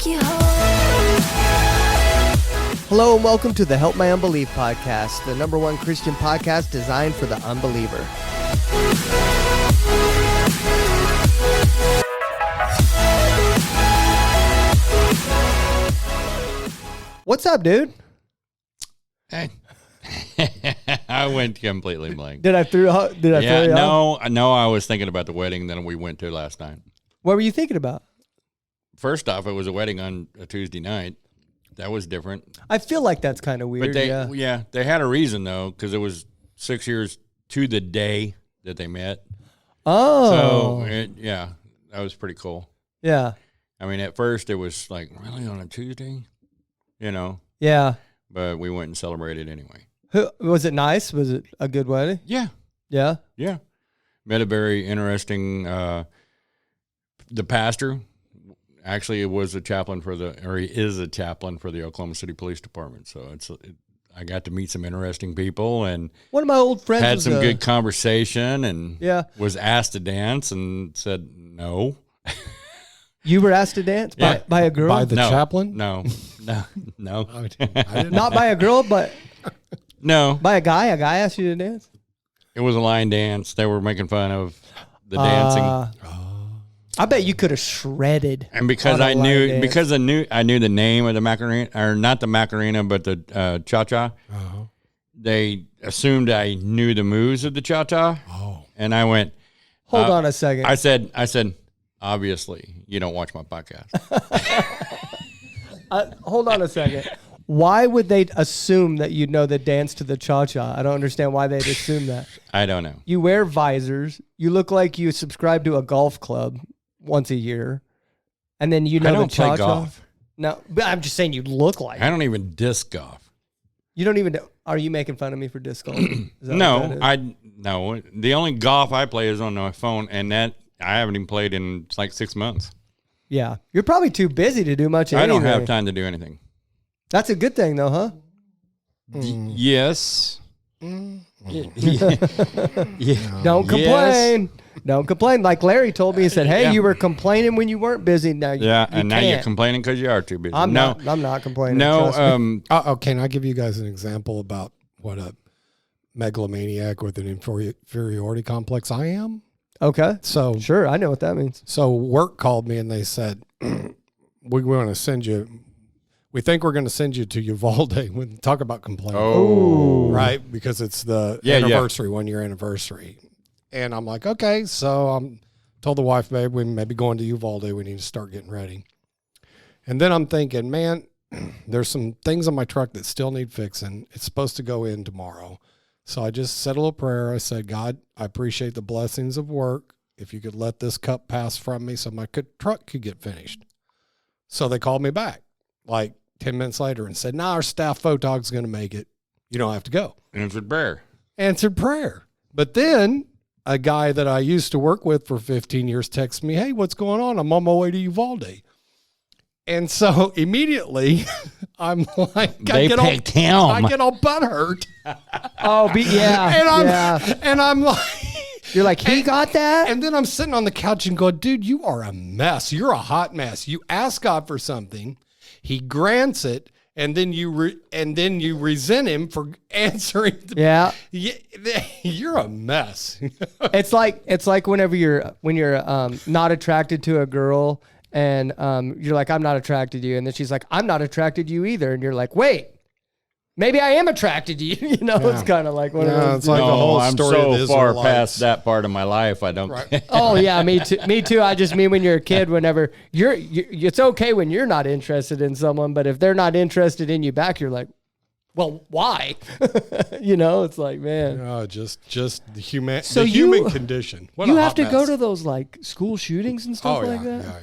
take you home. Hello and welcome to the Help My Unbelief podcast, the number one Christian podcast designed for the unbeliever. What's up, dude? Hey. I went completely blank. Did I throw you off? No, I was thinking about the wedding that we went to last night. What were you thinking about? First off, it was a wedding on a Tuesday night. That was different. I feel like that's kind of weird. But they had a reason, though, because it was 6 years to the day that they met. Oh. So, that was pretty cool. Yeah. I mean, at first, it was like, really, on a Tuesday? Yeah. But we went and celebrated anyway. Was it nice? Was it a good wedding? Yeah. Yeah? Yeah. Met a very interesting, the pastor. Actually, he is a chaplain for the Oklahoma City Police Department. So I got to meet some interesting people and one of my old friends had some good conversation and was asked to dance and said no. You were asked to dance by a girl? By the chaplain? No. I didn't Not by a girl, but no. By a guy? A guy asked you to dance? It was a line dance. They were making fun of the dancing. I bet you could have shredded. And because I knew the name of the Macarena, or not the Macarena, but the cha-cha, they assumed I knew the moves of the cha-cha. Oh. And I went, Hold on a second. I said, obviously, you don't watch my podcast. Hold on a second. Why would they assume that you know the dance to the cha-cha? I don't understand why they'd assume that. I don't know. You wear visors. You look like you subscribe to a golf club once a year. And then you know I don't the cha-cha. play golf. No, but I'm just saying you look like I don't even disc golf. You don't even know. Are you making fun of me for disc golf? No. The only golf I play is on my phone, and that I haven't even played in like 6 months. Yeah. You're probably too busy to do much anything. I don't have time to do anything. That's a good thing, though, huh? Yes. Yeah. Don't complain. Don't complain. Like Larry told me, he said, "Hey, you were complaining when you weren't busy. Now, now you're complaining because you are too busy." I'm not complaining. No. Can I give you guys an example about what a megalomaniac with an inferiority complex I am? Okay. So sure, I know what that means. So work called me and they said, "We want to send you. We think we're going to send you to Uvalde." We talk about complaining, right? Because it's the anniversary, 1 year anniversary. And I'm like, okay. So I told the wife, babe, we may be going to Uvalde. We need to start getting ready. And then I'm thinking, man, there's some things on my truck that still need fixing. It's supposed to go in tomorrow. So I just said a little prayer. I said, God, I appreciate the blessings of work. If you could let this cup pass from me so my truck could get finished. So they called me back like 10 minutes later and said, our staff photog's going to make it. You don't have to go. Answered prayer. But then a guy that I used to work with for 15 years texts me, "Hey, what's going on? I'm on my way to Uvalde." And so immediately I'm like, I get all butthurt. And I'm like, you're like, he got that? And then I'm sitting on the couch and going, dude, you are a mess. You're a hot mess. You ask God for something, he grants it, and then you resent him for answering. You're a mess. It's like whenever when you're not attracted to a girl and you're like, I'm not attracted to you, and then she's like, I'm not attracted to you either, and you're like, wait, maybe I am attracted to you. It's kind of like one of those. It's like the whole story I'm so of far past that part of my life. I don't. Right. Oh yeah, me too. Me too. I just mean when you're a kid, whenever it's okay when you're not interested in someone, but if they're not interested in you back, you're like, well, why? It's like, man. Just the human condition. What you a have hot to mess. go to those like school shootings and stuff like that.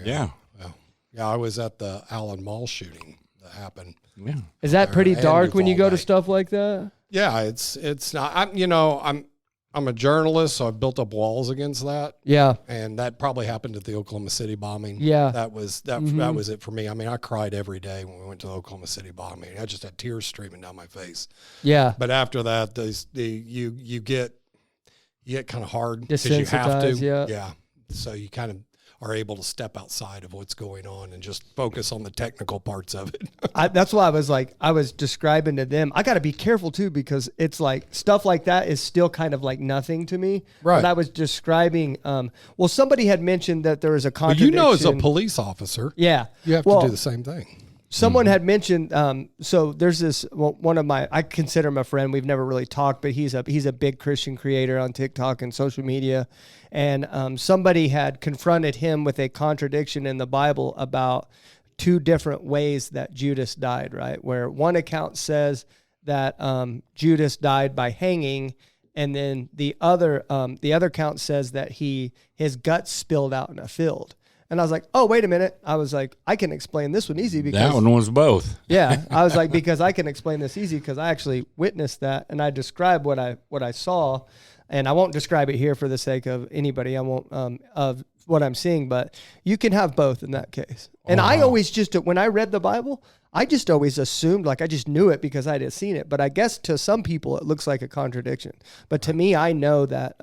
Yeah, I was at the Allen Mall shooting that happened. Yeah. Is that pretty dark when you go to stuff like that? Yeah, it's not. I'm a journalist, so I've built up walls against that. Yeah, and that probably happened at the Oklahoma City bombing. Yeah, that was it for me. I mean, I cried every day when we went to the Oklahoma City bombing. I just had tears streaming down my face. Yeah, but after that, you get kind of hard because you have to. Yeah. So you kind of are able to step outside of what's going on and just focus on the technical parts of it. That's why I was describing to them, I got to be careful too, because it's like stuff like that is still kind of like nothing to me. Right. But I was describing, somebody had mentioned that there was a contradiction. Well, as a police officer, yeah, you have to do the same thing. Someone had mentioned, so there's this, one of my, I consider him a friend. We've never really talked, but he's a big Christian creator on TikTok and social media. And somebody had confronted him with a contradiction in the Bible about two different ways that Judas died, right? Where one account says that Judas died by hanging, and then the other account says that his guts spilled out in a field. And I was like, oh, wait a minute. I was like, I can explain this one easy because that one was both. Yeah. I was like, because I can explain this easy because I actually witnessed that and I described what I saw. And I won't describe it here for the sake of anybody. I won't of what I'm seeing, but you can have both in that case. And I always when I read the Bible, I just always assumed, like I just knew it because I had seen it. But I guess to some people it looks like a contradiction. But to me, I know that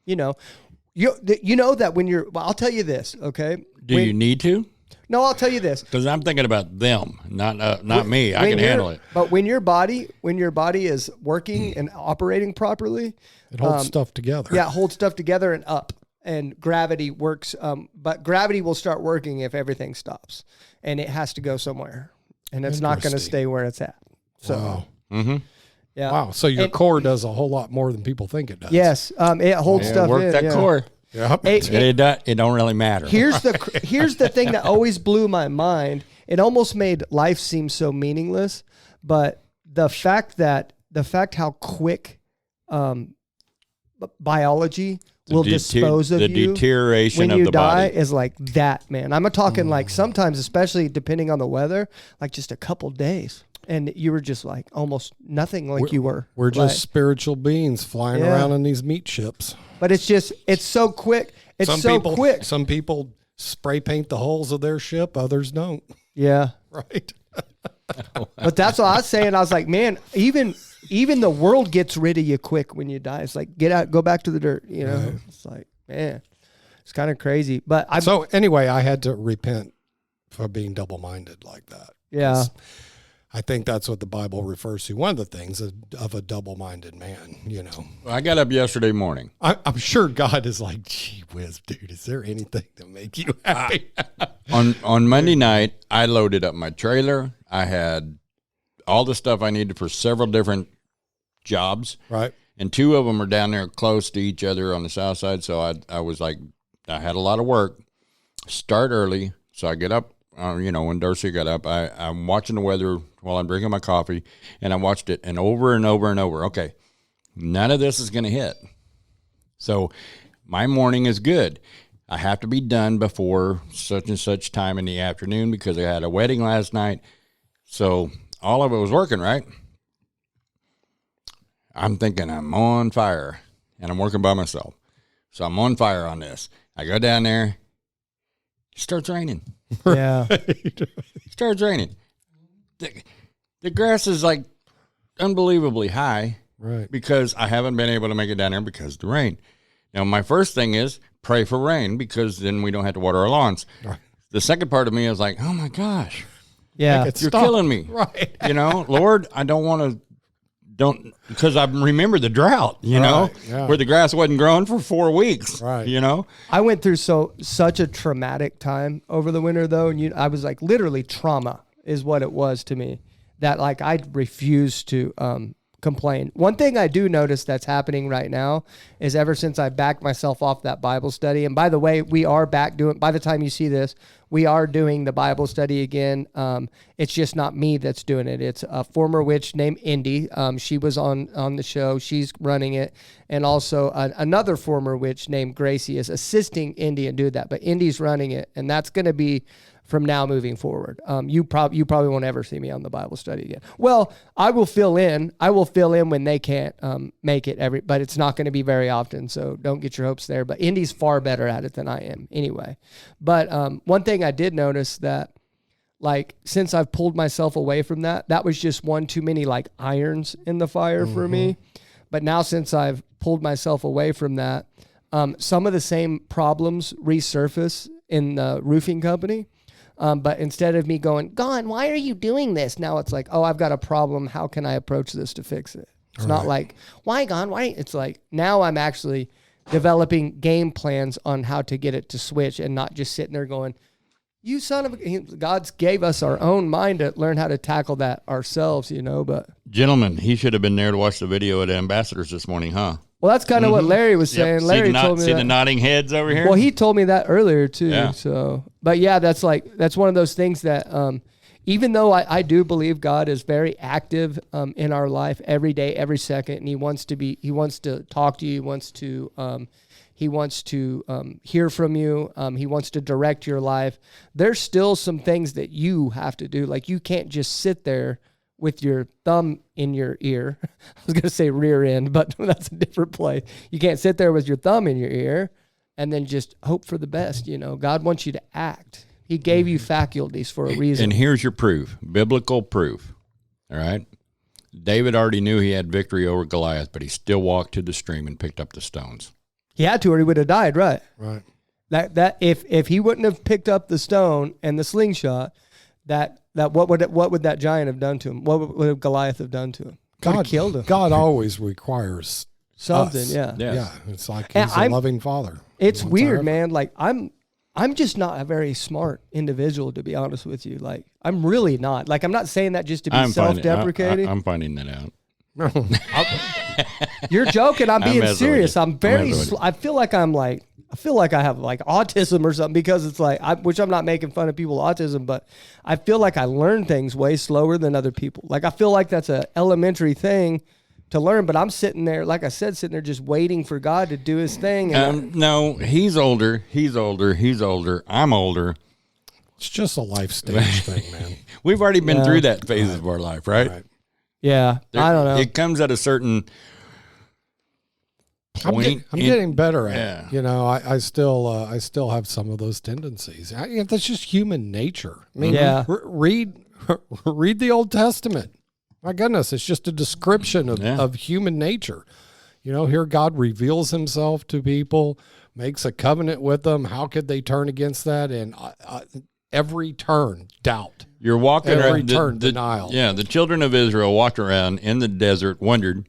you know that when you're, well, I'll tell you this, okay? Do you need to? No, I'll tell you this. Because I'm thinking about them, not me. I can handle it. But when your body is working and operating properly, it holds stuff together. Yeah, it holds stuff together and up. And gravity works, but gravity will start working if everything stops. And it has to go somewhere. And it's not going to stay where it's at. So, wow. Mm-hmm. Yeah. Wow. So your core does a whole lot more than people think it does. Yes. It holds stuff work in. That core. Yeah. It don't really matter. Here's the thing that always blew my mind. It almost made life seem so meaningless, but the fact how quick biology will dispose of the you deterioration when of you the die body is like that, man. I'm talking like sometimes, especially depending on the weather, like just a couple days. And you were just like almost nothing like you were. We're just spiritual beings flying around in these meat ships. But it's so quick. Quick. Some people spray paint the holes of their ship. Others don't. Yeah. Right. But that's what I was saying. I was like, man, even the world gets rid of you quick when you die. It's like, get out, go back to the dirt. You know, right. It's like, man, it's kind of crazy. But so anyway, I had to repent for being double-minded like that. Yeah. I think that's what the Bible refers to. One of the things of a double-minded man, you know. I got up yesterday morning. I'm sure God is like, gee whiz, dude, is there anything to make you happy? On Monday night, I loaded up my trailer. I had all the stuff I needed for several different jobs. Right. And two of them are down there close to each other on the south side. So I was like, I had a lot of work. Start early. So I get up. When Darcy got up, I'm watching the weather while I'm drinking my coffee, and I watched it, and over and over and over. Okay, none of this is going to hit. So my morning is good. I have to be done before such and such time in the afternoon because I had a wedding last night. So all of it was working, right? I'm thinking I'm on fire, and I'm working by myself. So I'm on fire on this. I go down there. It starts raining. Yeah. It starts raining. The grass is like unbelievably high. Right. Because I haven't been able to make it down there because of the rain. Now, my first thing is pray for rain because then we don't have to water our lawns. Right. The second part of me is like, oh my gosh. Yeah. You're killing me. Right. Lord, I don't want to. Because I remember the drought, where the grass wasn't growing for 4 weeks, right? I went through such a traumatic time over the winter, though, and I was like, literally, trauma is what it was to me. That like I refused to complain. One thing I do notice that's happening right now is ever since I backed myself off that Bible study, and by the way, we are back doing. By the time you see this, we are doing the Bible study again. It's just not me that's doing it. It's a former witch named Indy. She was on the show. She's running it. And also another former witch named Gracie is assisting Indy and do that. But Indy's running it. And that's going to be from now moving forward. You probably won't ever see me on the Bible study again. Well, I will fill in. When they can't make it but it's not going to be very often. So don't get your hopes there. But Indy's far better at it than I am anyway. But one thing I did notice that, like, since I've pulled myself away from that was just one too many like irons in the fire for me. But now since I've pulled myself away from that, some of the same problems resurface in the roofing company. But instead of me going, Gon, why are you doing this? Now it's like, oh, I've got a problem. How can I approach this to fix it? It's not like, why, Gon? Why? It's like, now I'm actually developing game plans on how to get it to switch and not just sitting there going, you son of a... God's gave us our own mind to learn how to tackle that ourselves, but... Gentlemen, he should have been there to watch the video at Ambassadors this morning, huh? Well, that's kind of what Larry was saying. Larry told me see the nodding heads over here? Well, he told me that earlier too. Yeah. So, but yeah, that's one of those things that even though I do believe God is very active in our life every day, every second, and he wants to talk to you, he wants to hear from you, he wants to direct your life. There's still some things that you have to do. Like, you can't just sit there with your thumb in your ear. I was going to say rear end, but that's a different place. You can't sit there with your thumb in your ear and then just hope for the best. God wants you to act. He gave you faculties for a reason. And here's your proof, biblical proof. All right. David already knew he had victory over Goliath, but he still walked to the stream and picked up the stones. He had to, or he would have died. Right. Right. That if he wouldn't have picked up the stone and the slingshot, that what would that giant have done to him? What would Goliath have done to him? God killed him. God always requires something. Us. Yeah. Yes. Yeah. It's like he's a loving father. It's weird, man. Like, I'm just not a very smart individual, to be honest with you. Like, I'm really not. Like, I'm not saying that just to be self-deprecating. I'm finding that out. You're joking. I'm being serious. I'm very. I feel like I have like autism or something, because it's like, which I'm not making fun of people with autism, but I feel like I learn things way slower than other people. Like, I feel like that's an elementary thing to learn, but I'm sitting there, like I said, just waiting for God to do his thing. And no, he's older. I'm older. It's just a life stage thing, man. We've already been through that phase of our life, right? Yeah. I don't know. It comes at a certain point. I'm getting better at it. I still have some of those tendencies. That's just human nature. I mean, read the Old Testament. My goodness, it's just a description of human nature. Here God reveals himself to people, makes a covenant with them. How could they turn against that? And every turn, doubt. You're walking every turn, denial. Yeah, the children of Israel walked around in the desert, wandered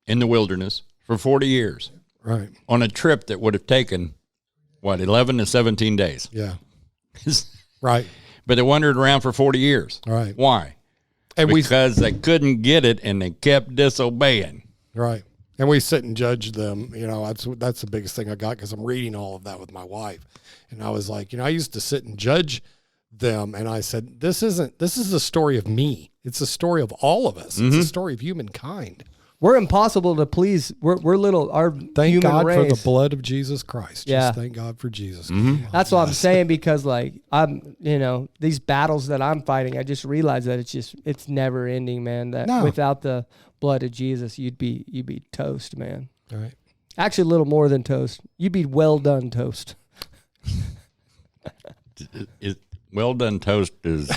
in the wilderness for 40 years. Right. On a trip that would have taken, 11 to 17 days. Yeah. Right. But they wandered around for 40 years. Right. Why? And because they couldn't get it and they kept disobeying. Right. And we sit and judge them. That's the biggest thing I got, because I'm reading all of that with my wife. And I was like, I used to sit and judge them. And I said, this is a story of me. It's a story of all of us. It's a story of humankind. We're impossible to please. We're little. Thank God race. for the blood of Jesus Christ. Just thank God for Jesus. Mm-hmm. That's what I'm saying, because like these battles that I'm fighting, I just realized that it's never ending, man. That without the blood of Jesus, you'd be toast, man. All right. Actually, a little more than toast. You'd be well done toast. Well done toast is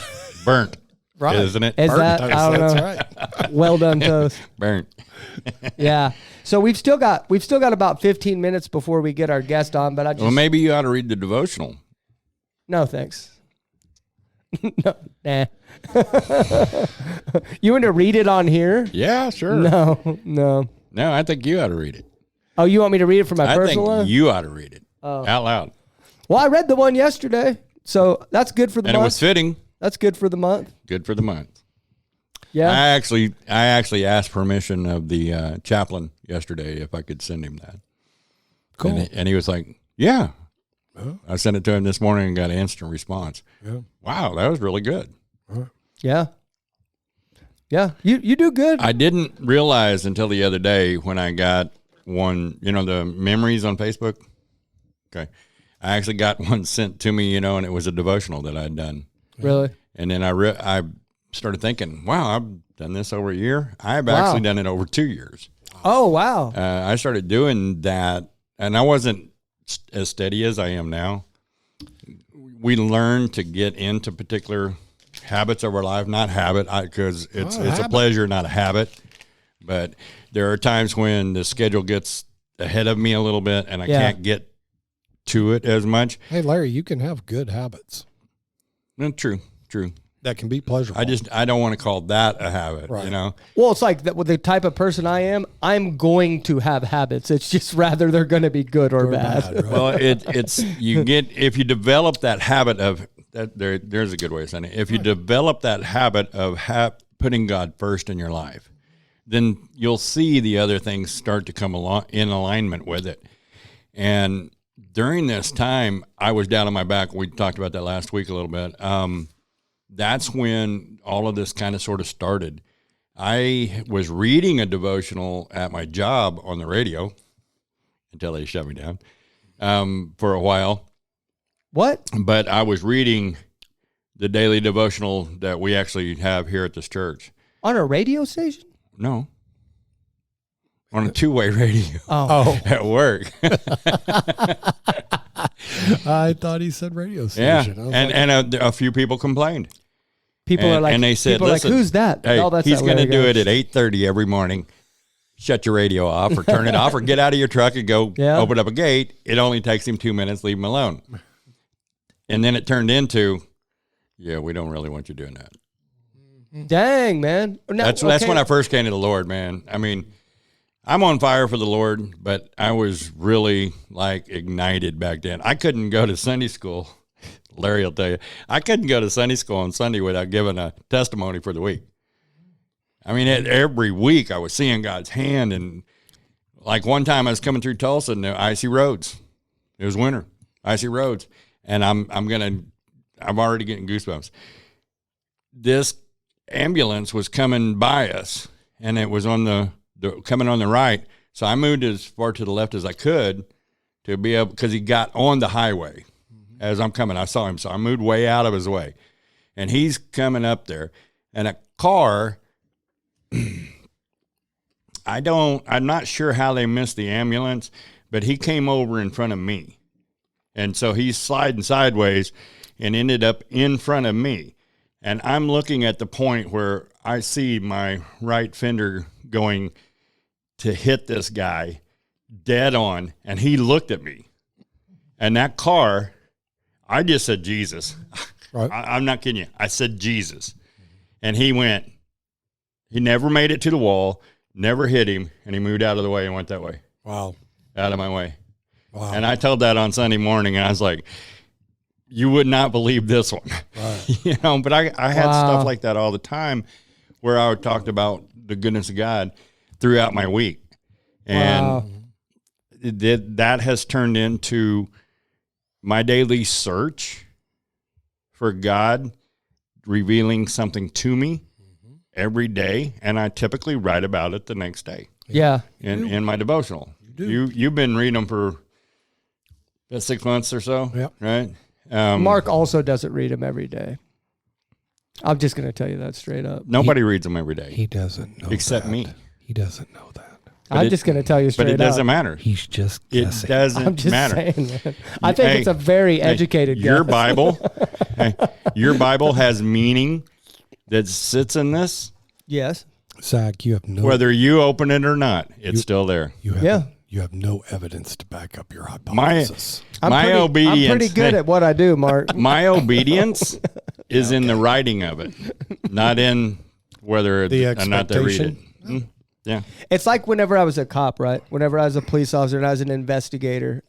burnt. Right. Isn't it? Is that? Toast. I don't know. That's right. Well done toast. Burnt. Yeah. So we've still got about 15 minutes before we get our guest on, but well, maybe you ought to read the devotional. No, thanks. No, nah. You want to read it on here? Yeah, sure. No, I think you ought to read it. Oh, you want me to read it for my personal one? I think you ought to read it out loud. Well, I read the one yesterday, so that's good for the month. And it was fitting. That's good for the month. Good for the month. Yeah. I actually asked permission of the chaplain yesterday if I could send him that. Cool. And he was like, yeah. Oh. I sent it to him this morning and got an instant response. Yeah. Wow, that was really good. Yeah. Yeah. You do good. I didn't realize until the other day when I got one, the memories on Facebook. Okay. I actually got one sent to me, and it was a devotional that I'd done. Really? And then I started thinking, wow, I've done this over a year. I've actually done it over 2 years. Oh, wow. I started doing that, and I wasn't as steady as I am now. We learn to get into particular habits of our life, not habit, because it's a pleasure, not a habit. But there are times when the schedule gets ahead of me a little bit, and I can't get to it as much. Hey, Larry, you can have good habits. No, true. That can be pleasurable. I don't want to call that a habit, Right. you know? Well, it's like that with the type of person I am, I'm going to have habits. It's just rather they're going to be good or bad. right? Well, it's you get, if you develop that habit of that, there's a good way of saying it. If you develop that habit of putting God first in your life, then you'll see the other things start to come along in alignment with it. And during this time, I was down on my back. We talked about that last week a little bit. That's when all of this kind of sort of started. I was reading a devotional at my job on the radio until they shut me down for a while. What? But I was reading the daily devotional that we actually have here at this church. On a radio station? No. On a two-way radio at work. I thought he said radio Yeah, station. and a few people complained. People are like, and they said, "Listen, who's that?" Hey, oh, that's he's going to do Larry it at 8:30 every morning. Shut your radio off or turn it off or get out of your truck and go open up a gate. It only takes him 2 minutes. Leave him alone. And then it turned into, yeah, we don't really want you doing that. Dang, man. Now, That's when I first came to the Lord, man. I mean, I'm on fire for the Lord, but I was really like ignited back then. I couldn't go to Sunday school. Larry will tell you, I couldn't go to Sunday school on Sunday without giving a testimony for the week. I mean, every week I was seeing God's hand. And like one time I was coming through Tulsa and the icy roads. It was winter, icy roads. And I'm already getting goosebumps. This ambulance was coming by us and it was on coming on the right. So I moved as far to the left as I could to be able, because he got on the highway as I'm coming. I saw him. So I moved way out of his way and he's coming up there and a car, I'm not sure how they missed the ambulance, but he came over in front of me. And so he's sliding sideways and ended up in front of me. And I'm looking at the point where I see my right fender going to hit this guy dead on. And he looked at me. And that car, I just said, Jesus. Right. I'm not kidding you. I said, Jesus. And he never made it to the wall, never hit him, and he moved out of the way and went that way. Wow. Out of my way. Wow. And I told that on Sunday morning, and I was like, you would not believe this one. Right. But I had stuff like that all the time where I talked about the goodness of God throughout my week. And that has turned into my daily search for God revealing something to me every day, and I typically write about it the next day. Yeah. In my devotional. You've been reading them for 6 months or so, right? Mark also doesn't read them every day. I'm just going to tell you that straight up. Nobody reads them every day. He doesn't know except that. me. He doesn't know that. I'm just going to tell you straight up. But it doesn't matter. He's just guessing. It doesn't I'm just matter. saying, man. I think it's a very educated Your guess. Bible, your Bible has meaning that sits in this. Yes. Zach, you have no... Whether you open it or not, it's still there. You have no evidence to back up your hypothesis. Obedience. I'm pretty good at what I do, Mark. My obedience is in the writing of it, not in whether or not they read it. Yeah. It's like whenever I was a cop, right? Whenever I was a police officer and I was an investigator,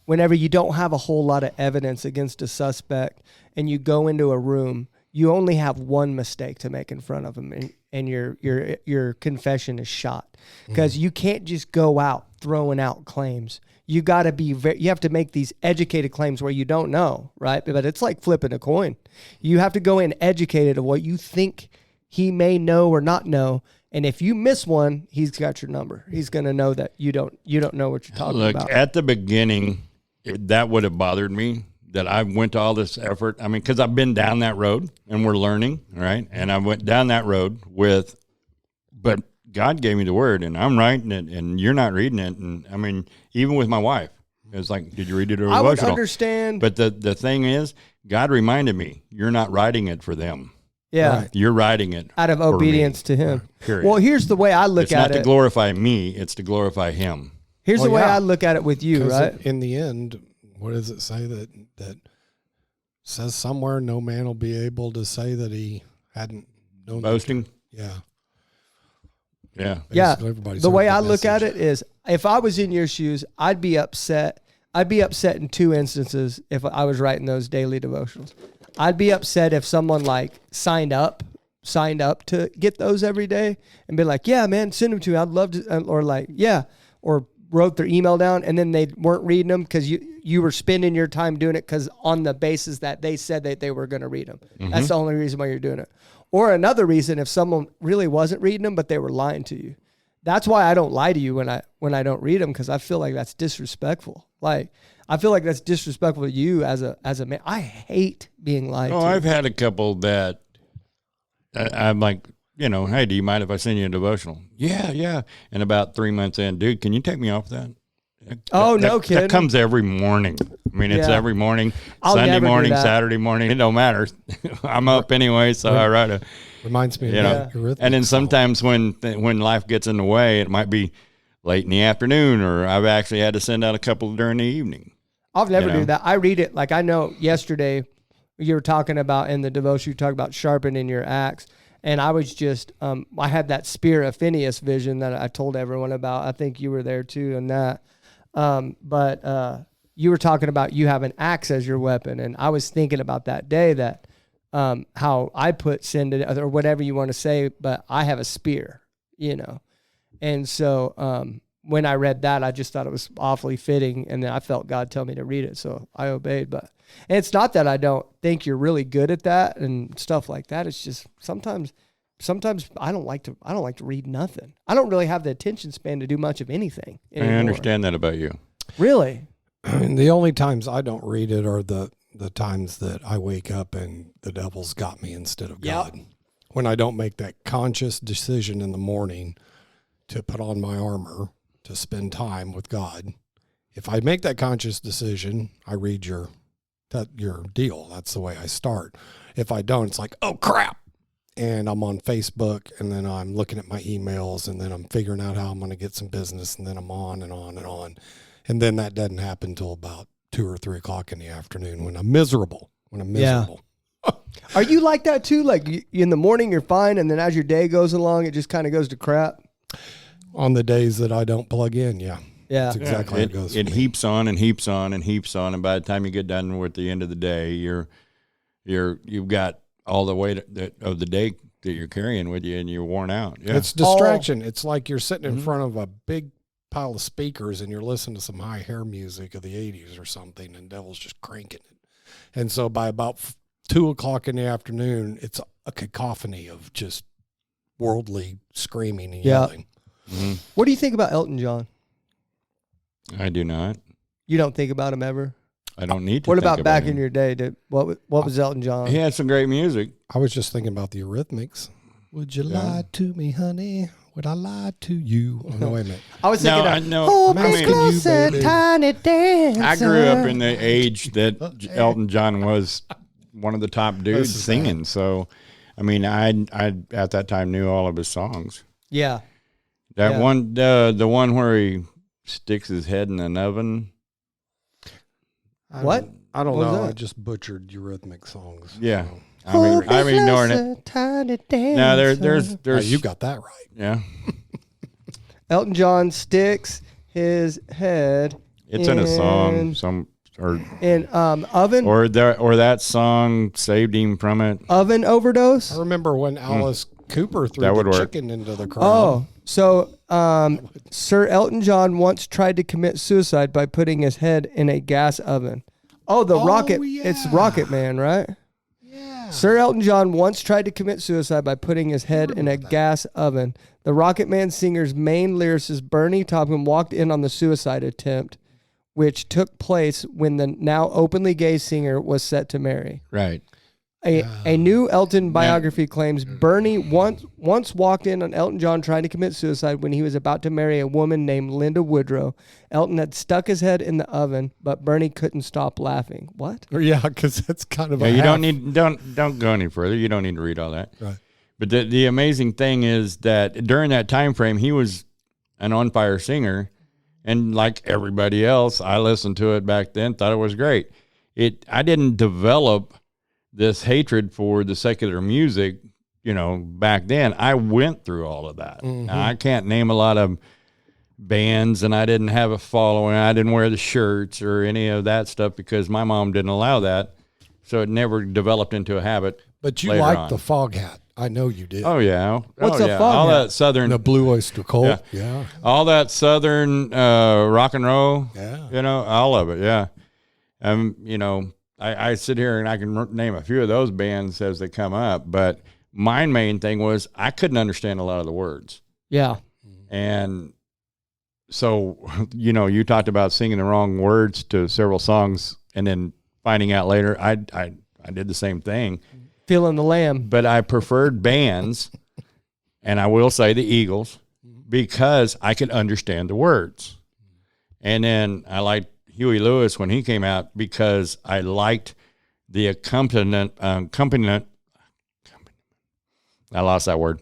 whenever you don't have a whole lot of evidence against a suspect and you go into a room, you only have one mistake to make in front of them, and your confession is shot. Because you can't just go out throwing out claims. You got to be you have to make these educated claims where you don't know, right? But it's like flipping a coin. You have to go in educated of what you think he may know or not know. And if you miss one, he's got your number. He's going to know that you don't know what you're talking about. Look, at the beginning, that would have bothered me, that I went to all this effort. I mean, because I've been down that road and we're learning, right? And I went down that road but God gave me the word and I'm writing it and you're not reading it. And I mean, even with my wife, it's like, did you read it or I would devotional? understand. But the thing is, God reminded me, you're not writing it for them. Yeah. Right. You're writing it out of obedience to him. Period. Well, here's the way I look it's at it. It's not to glorify me, it's to glorify him. Here's the way I look at it with you, right? In the end, what does it say that says somewhere no man will be able to say that he hadn't known boasting? Yeah. Yeah. Everybody's the way heard I the look at message. it is, if I was in your shoes, I'd be upset. I'd be upset in two instances if I was writing those daily devotionals. I'd be upset if someone like signed up to get those every day and be like, yeah, man, send them to me. I'd love to, or like, yeah, or wrote their email down and then they weren't reading them because you were spending your time doing it because on the basis that they said that they were going to read them. Mm-hmm. That's the only reason why you're doing it. Or another reason, if someone really wasn't reading them, but they were lying to you. That's why I don't lie to you when I don't read them, because I feel like that's disrespectful. Like, I feel like that's disrespectful to you as a man. I hate being lied to. Oh, I've had a couple that I'm like, hey, do you mind if I send you a devotional? Yeah. And about 3 months in, dude, can you take me off that? No kidding. That comes every morning. I mean, it's every morning, Sunday morning, Saturday morning. It don't matter. I'm up anyway, so I write a. Reminds me of Eurythmics. And then sometimes when life gets in the way, it might be late in the afternoon, or I've actually had to send out a couple during the evening. I've never do that. I read it. Like, I know yesterday you were talking about in the devotion, you talked about sharpening your axe. And I was just, I had that spear of Phineas vision that I told everyone about. I think you were there too in that. But you were talking about you have an axe as your weapon. And I was thinking about that day that how I put sin to, or whatever you want to say, but I have a spear, And so when I read that, I just thought it was awfully fitting. And then I felt God tell me to read it. So I obeyed. But and it's not that I don't think you're really good at that and stuff like that. It's just sometimes I don't like to read nothing. I don't really have the attention span to do much of anything anymore. I understand that about you. Really? And the only times I don't read it are the times that I wake up and the devil's got me instead of God. When I don't make that conscious decision in the morning to put on my armor, to spend time with God. If I make that conscious decision, I read your deal. That's the way I start. If I don't, it's like, oh crap. And I'm on Facebook, and then I'm looking at my emails, and then I'm figuring out how I'm going to get some business, and then I'm on and on and on. And then that doesn't happen until about 2 or 3 o'clock in the afternoon when I'm miserable. Yeah. Are you like that too? Like in the morning you're fine, and then as your day goes along, it just kind of goes to crap? On the days that I don't plug in, yeah. Yeah. That's exactly how it goes. It heaps on and heaps on and heaps on, and by the time you get done with the end of the day, you've got all the weight of the day that you're carrying with you, and you're worn out. Yeah. It's distraction. It's like you're sitting in front of a big pile of speakers and you're listening to some high hair music of the 80s or something, and devil's just cranking it. And so by about 2 o'clock in the afternoon, it's a cacophony of just worldly screaming and yelling. Mm-hmm. What do you think about Elton John? I do not. You don't think about him ever? I don't need to. What about back him. in your day? What was Elton John? He had some great music. I was just thinking about the Eurythmics. Would you lie to me, honey? Would I lie to you? Oh, no, wait a minute. I was thinking tiny dancer. I grew up in the age that Elton John was one of the top dudes singing. So, I mean, I at that time knew all of his songs. Yeah. One, the one where he sticks his head in an oven. What? I don't know. I just butchered Eurythmic songs. Yeah. So. I'm ignoring it. Tiny dancer. No, there's you got that right. Yeah. Elton John sticks his head. It's in a song, oven, or that song saved him from it. Oven overdose. I remember when Alice Cooper threw the chicken into the crowd. Oh, so Sir Elton John once tried to commit suicide by putting his head in a gas oven. Oh, Rocket. Yeah. It's Rocket Man, right? Yeah. Sir Elton John once tried to commit suicide by putting his head in a gas oven. The Rocket Man singer's main lyricist, Bernie Taupin, walked in on the suicide attempt, which took place when the now openly gay singer was set to marry. Right. A new Elton biography claims Bernie once walked in on Elton John trying to commit suicide when he was about to marry a woman named Linda Woodrow. Elton had stuck his head in the oven, but Bernie couldn't stop laughing. What? Yeah, because that's kind of you don't go any further. You don't need to read all that. Right. But the amazing thing is that during that time frame, he was an on fire singer, And like everybody else, I listened to it back then, thought it was great. I didn't develop this hatred for the secular music, back then. I went through all of that. Mm-hmm. Now, I can't name a lot of bands, and I didn't have a following. I didn't wear the shirts or any of that stuff because my mom didn't allow that. So it never developed into a habit. But you liked the fog hat. I know you did. Oh, yeah. What's a fog all hat? That Southern. The Blue Oyster Cult. Yeah. All that Southern rock and roll. Yeah. All of it. Yeah. I sit here and I can name a few of those bands as they come up, but my main thing was I couldn't understand a lot of the words. Yeah. And so, you talked about singing the wrong words to several songs and then finding out later I did the same thing. Feeling the lamb. But I preferred bands, and I will say the Eagles, because I could understand the words. And then I liked Huey Lewis when he came out because I liked the accompaniment. I lost that word.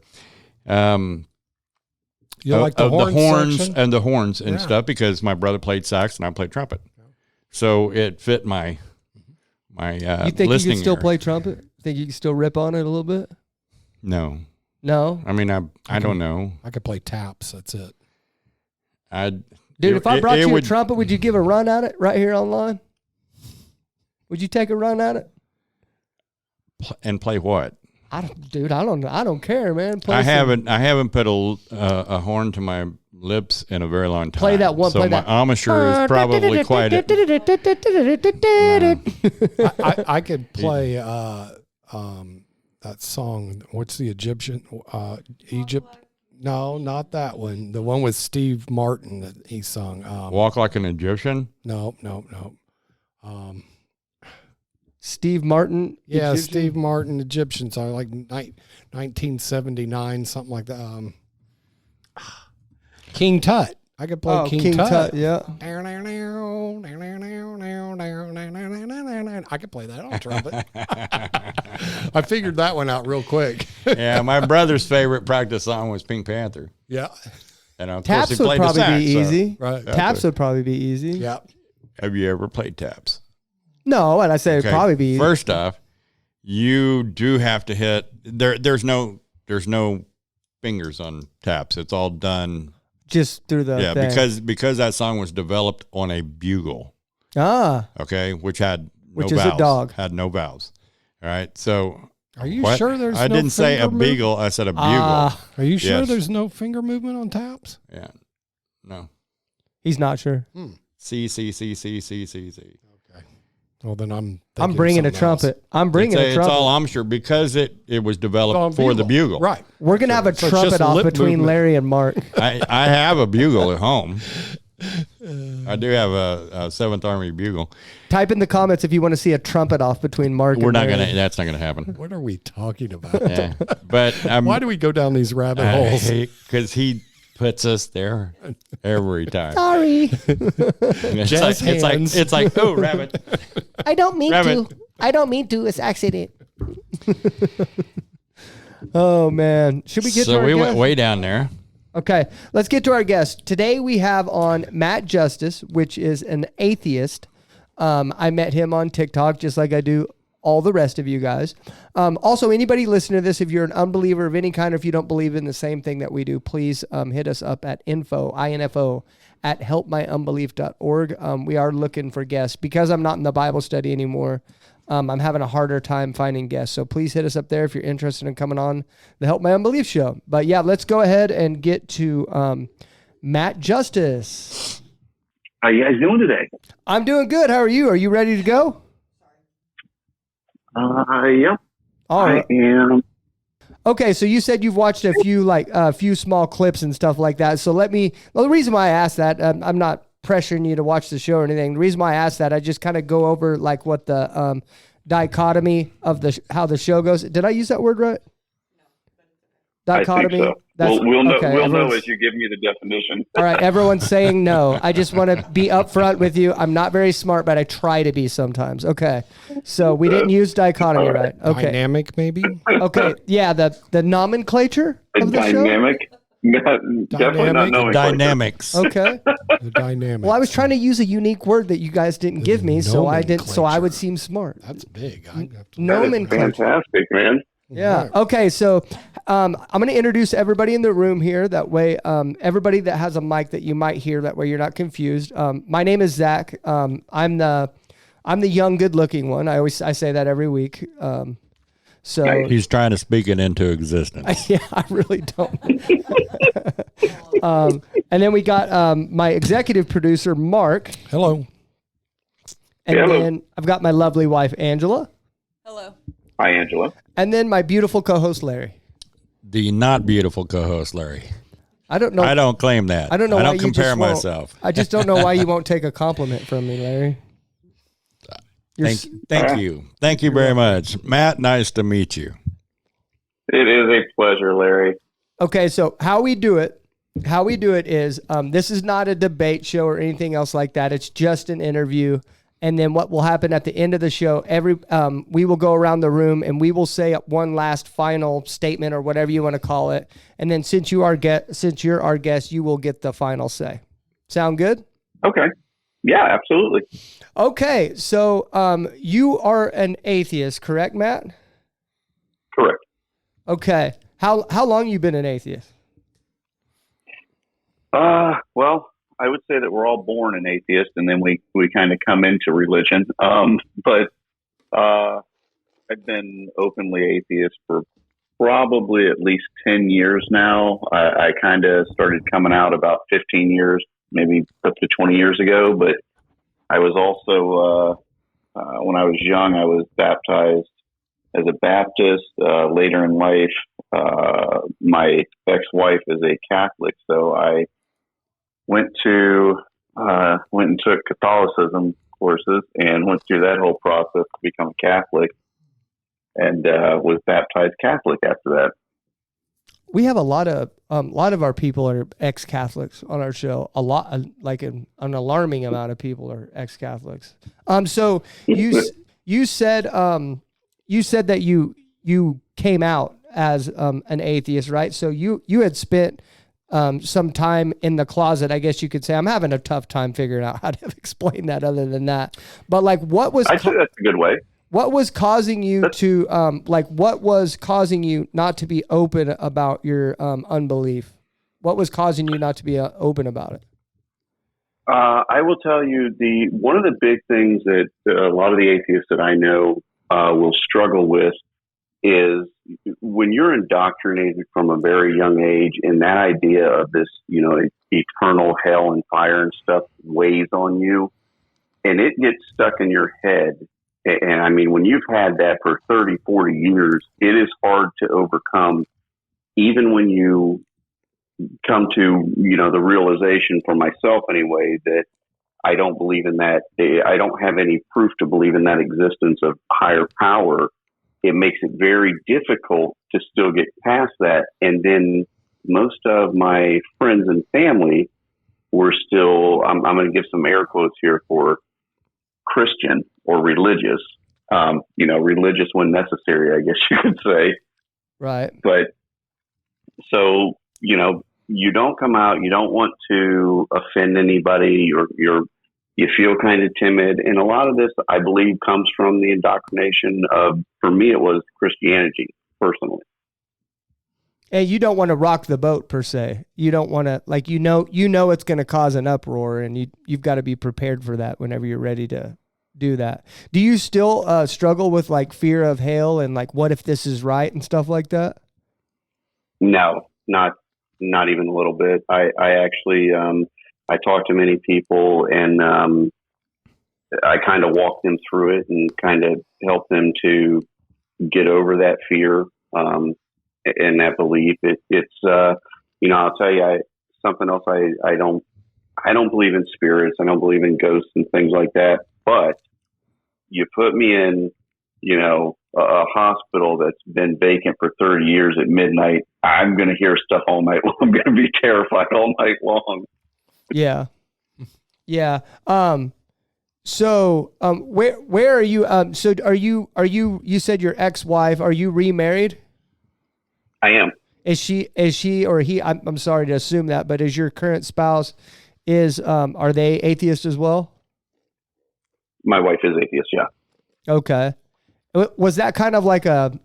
You like the horns and stuff because my brother played sax and I played trumpet. So it fit my you think you can still play trumpet? Think you can still rip on it a little bit? No. I mean, I don't know. I could play taps. That's it. Dude, if I brought you a trumpet, would you give a run at it right here online? Would you take a run at it? And play what? I don't care, man. I haven't put a horn to my lips in a very long time. Play that one. So my embouchure is probably quite. I could play that song. What's the Egyptian? Egypt? No, not that one. The one with Steve Martin that he sung. Walk Like an Egyptian? No. Steve Martin? Yeah, Egyptian? Steve Martin, Egyptian song, like 1979, something like that. King Tut. I could play King Tut. Yeah. I could play that on trumpet. I figured that one out real quick. Yeah, my brother's favorite practice song was Pink Panther. Yeah. And of taps course he would probably be easy. So, right. Taps would probably be easy. Yeah. Have you ever played taps? No, and I say it'd probably be easy. First off, you do have to hit there's no fingers on taps. It's all done just through the thing. because that song was developed on a bugle. Okay, which had no which vowels. Is a dog. Had no vowels. All right. So are you sure there's I no didn't say a beagle, I said a bugle. Are you sure there's no finger movement on taps? Yeah. No. He's not sure. C. Okay. Well, then I'm bringing a trumpet. Else. I'm bringing a trumpet. It's all I'm sure because it was developed for the bugle. Right. We're going to have a trumpet off between movement. Larry and Mark. I have a bugle at home. I do have a 7th Army bugle. Type in the comments if you want to see a trumpet off between Mark and Larry. That's not going to happen. What are we talking about? Yeah. But why do we go down these rabbit holes? Because he puts us there every time. Sorry. It's like, oh, rabbit. I don't mean to. It's accident. Oh, man. Should we get to our we guest? Went way down there. Okay. Let's get to our guest. Today we have on Matt Justice, which is an atheist. I met him on TikTok just like I do all the rest of you guys. Also, anybody listening to this, if you're an unbeliever of any kind, or if you don't believe in the same thing that we do, please hit us up at info at helpmyunbelief.org. We are looking for guests. Because I'm not in the Bible study anymore, I'm having a harder time finding guests. So please hit us up there if you're interested in coming on the Help My Unbelief show. But yeah, let's go ahead and get to Matt Justice. How you guys doing today? I'm doing good. How are you? Are you ready to go? Yep. All right. I am. Okay, so you said you've watched a few small clips and stuff like that. So the reason why I asked that, I'm not pressuring you to watch the show or anything. The reason why I asked that, I just kind of go over like what the dichotomy of how the show goes. Did I use that word right? Dichotomy. I think so. We'll know as you give me the definition. All right, everyone's saying no. I just want to be upfront with you. I'm not very smart, but I try to be sometimes. Okay, so we didn't use dichotomy, right? Okay. Dynamic, maybe. Okay, yeah, the nomenclature of the show. Dynamic. Definitely not knowing. Dynamics. Okay. The dynamics. Well, I was trying to use a unique word that you guys didn't give me, so I didn't. So I would seem smart. That's big. Nomenclature. Fantastic, man. Yeah. Okay. So I'm going to introduce everybody in the room here. That way, everybody that has a mic that you might hear. That way, you're not confused. My name is Zach. I'm the young, good-looking one. I say that every week. So he's trying to speak it into existence. Yeah, I really don't. And then we got my executive producer, Mark. Hello. And Hello. then I've got my lovely wife, Angela. Hello. Hi, Angela. And then my beautiful co-host, Larry. The not beautiful co-host, Larry. I don't know. I don't claim that. I don't know. I why don't you compare just won't- myself. I just don't know why you won't take a compliment from me, Larry. Thank you. Thank you very much. Matt, nice to meet you. It is a pleasure, Larry. Okay, so how we do it is this is not a debate show or anything else like that. It's just an interview. And then what will happen at the end of the show, we will go around the room and we will say one last final statement or whatever you want to call it. And then since you're our guest, you will get the final say. Sound good? Okay. Yeah, absolutely. Okay, so you are an atheist, correct, Matt? Correct. Okay. How long you been an atheist? Well, I would say that we're all born an atheist, and then we kind of come into religion. But I've been openly atheist for probably at least 10 years now. I kind of started coming out about 15 years, maybe up to 20 years ago. But I was also, when I was young, I was baptized as a Baptist. Later in life, my ex-wife is a Catholic, so I went and took Catholicism courses and went through that whole process to become a Catholic, and was baptized Catholic after that. We have a lot of our people are ex-Catholics on our show. A lot, like an alarming amount of people are ex-Catholics. So you said that you came out as an atheist, right? So you had spent some time in the closet, I guess you could say. I'm having a tough time figuring out how to explain that other than that. But like, what was... I'd say that's a good way. What was causing you to, what was causing you not to be open about your unbelief? What was causing you not to be open about it? I will tell you, one of the big things that a lot of the atheists that I know will struggle with is when you're indoctrinated from a very young age, and that idea of this, eternal hell and fire and stuff weighs on you, and it gets stuck in your head. And I mean, when you've had that for 30, 40 years, it is hard to overcome, even when you come to, the realization for myself anyway, that I don't believe in that. I don't have any proof to believe in that existence of higher power. It makes it very difficult to still get past that. And then most of my friends and family were still, I'm going to give some air quotes here for Christian or religious, religious when necessary, I guess you could say. Right. But so, you don't come out, you don't want to offend anybody, you feel kind of timid. And a lot of this, I believe, comes from the indoctrination of, for me, it was Christianity personally. And you don't want to rock the boat per se. You don't want to, it's going to cause an uproar, and you've got to be prepared for that whenever you're ready to do that. Do you still struggle with like fear of hell and like, what if this is right and stuff like that? No, not even a little bit. I actually, I talked to many people, and I kind of walked them through it and kind of helped them to get over that fear and that belief. It's I'll tell you, something else. I don't believe in spirits. I don't believe in ghosts and things like that. But you put me in, a hospital that's been vacant for 30 years at midnight, I'm going to hear stuff all night long. I'm going to be terrified all night long. Yeah. Yeah. So, where are you? So you said your ex-wife, are you remarried? I am. Is she or he? I'm sorry to assume that, but is your current spouse are they atheist as well? My wife is atheist. Yeah. Okay. Was that kind of like tell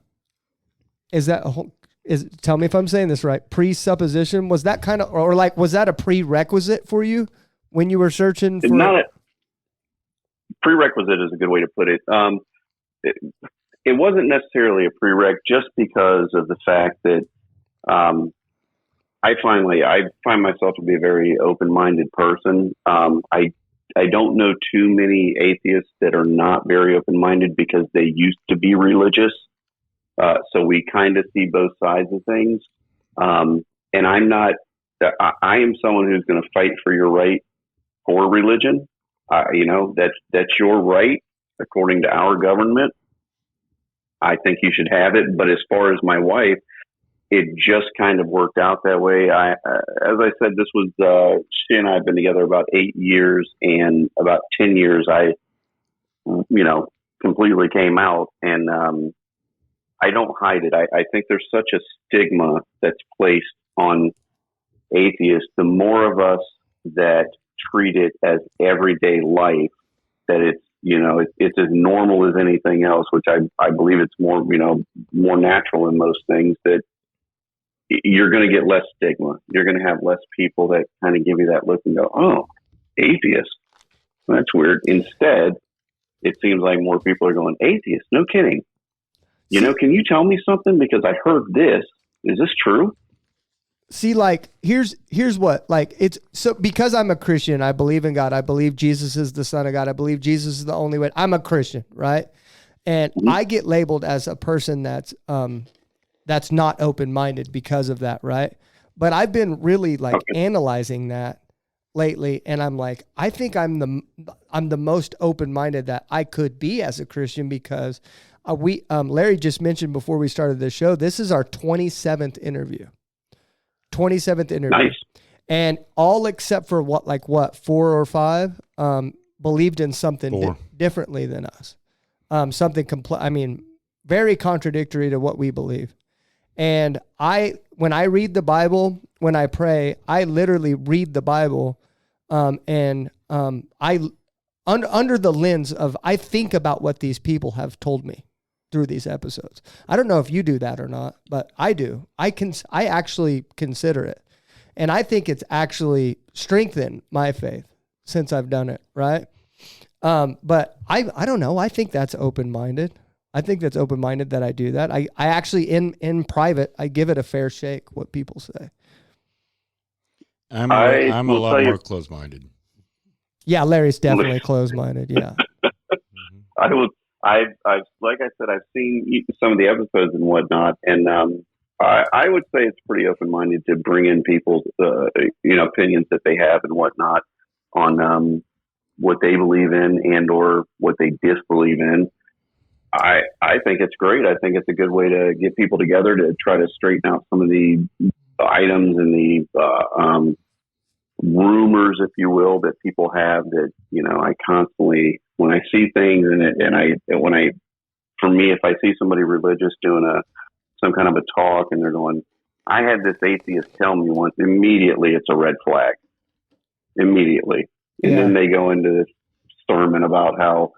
me if I'm saying this right, presupposition? Was that kind of, or like, was that a prerequisite for you when you were searching for? Not a prerequisite is a good way to put it. It wasn't necessarily a prereq just because of the fact that I find myself to be a very open-minded person. I don't know too many atheists that are not very open-minded because they used to be religious. So we kind of see both sides of things. And I am someone who's going to fight for your right for religion. That's your right according to our government. I think you should have it. But as far as my wife, it just kind of worked out that way. As I said, this was, she and I have been together about 8 years, and about 10 years, I completely came out, and, I don't hide it. I think there's such a stigma that's placed on atheists. The more of us that treat it as everyday life, that it's as normal as anything else, which I believe it's more natural in most things, that you're going to get less stigma. You're going to have less people that kind of give you that look and go, oh, atheist. That's weird. Instead, it seems like more people are going, atheist. No kidding. Can you tell me something? Because I heard this. Is this true? See, like, here's what, like, it's so, because I'm a Christian, I believe in God. I believe Jesus is the Son of God. I believe Jesus is the only way. I'm a Christian, right? And I get labeled as a person that's not open-minded because of that, right? But I've been really analyzing that lately, and I'm like, I think I'm the most open-minded that I could be as a Christian, because Larry just mentioned before we started the show, this is our 27th interview. 27th interview. Nice. And all except for 4 or 5 believed in something differently than us. Something very contradictory to what we believe. And when I read the Bible, when I pray, I literally read the Bible, and I under the lens of, I think about what these people have told me through these episodes. I don't know if you do that or not, but I do. I actually consider it. And I think it's actually strengthened my faith since I've done it, right? But I don't know. I think that's open-minded. I think that's open-minded that I do that. I actually, in private, I give it a fair shake, what people say. I'm a lot more closed-minded. Yeah, Larry's definitely closed-minded, yeah. I've like I said, I've seen some of the episodes and whatnot, and I would say it's pretty open-minded to bring in people's opinions that they have and whatnot on what they believe in and or what they disbelieve in. I think it's great. I think it's a good way to get people together to try to straighten out some of the items and the rumors, if you will, that people have that, I constantly, when I see things for me, if I see somebody religious doing some kind of a talk and they're going, I had this atheist tell me once, immediately it's a red flag. Immediately. And then they go into this sermon about how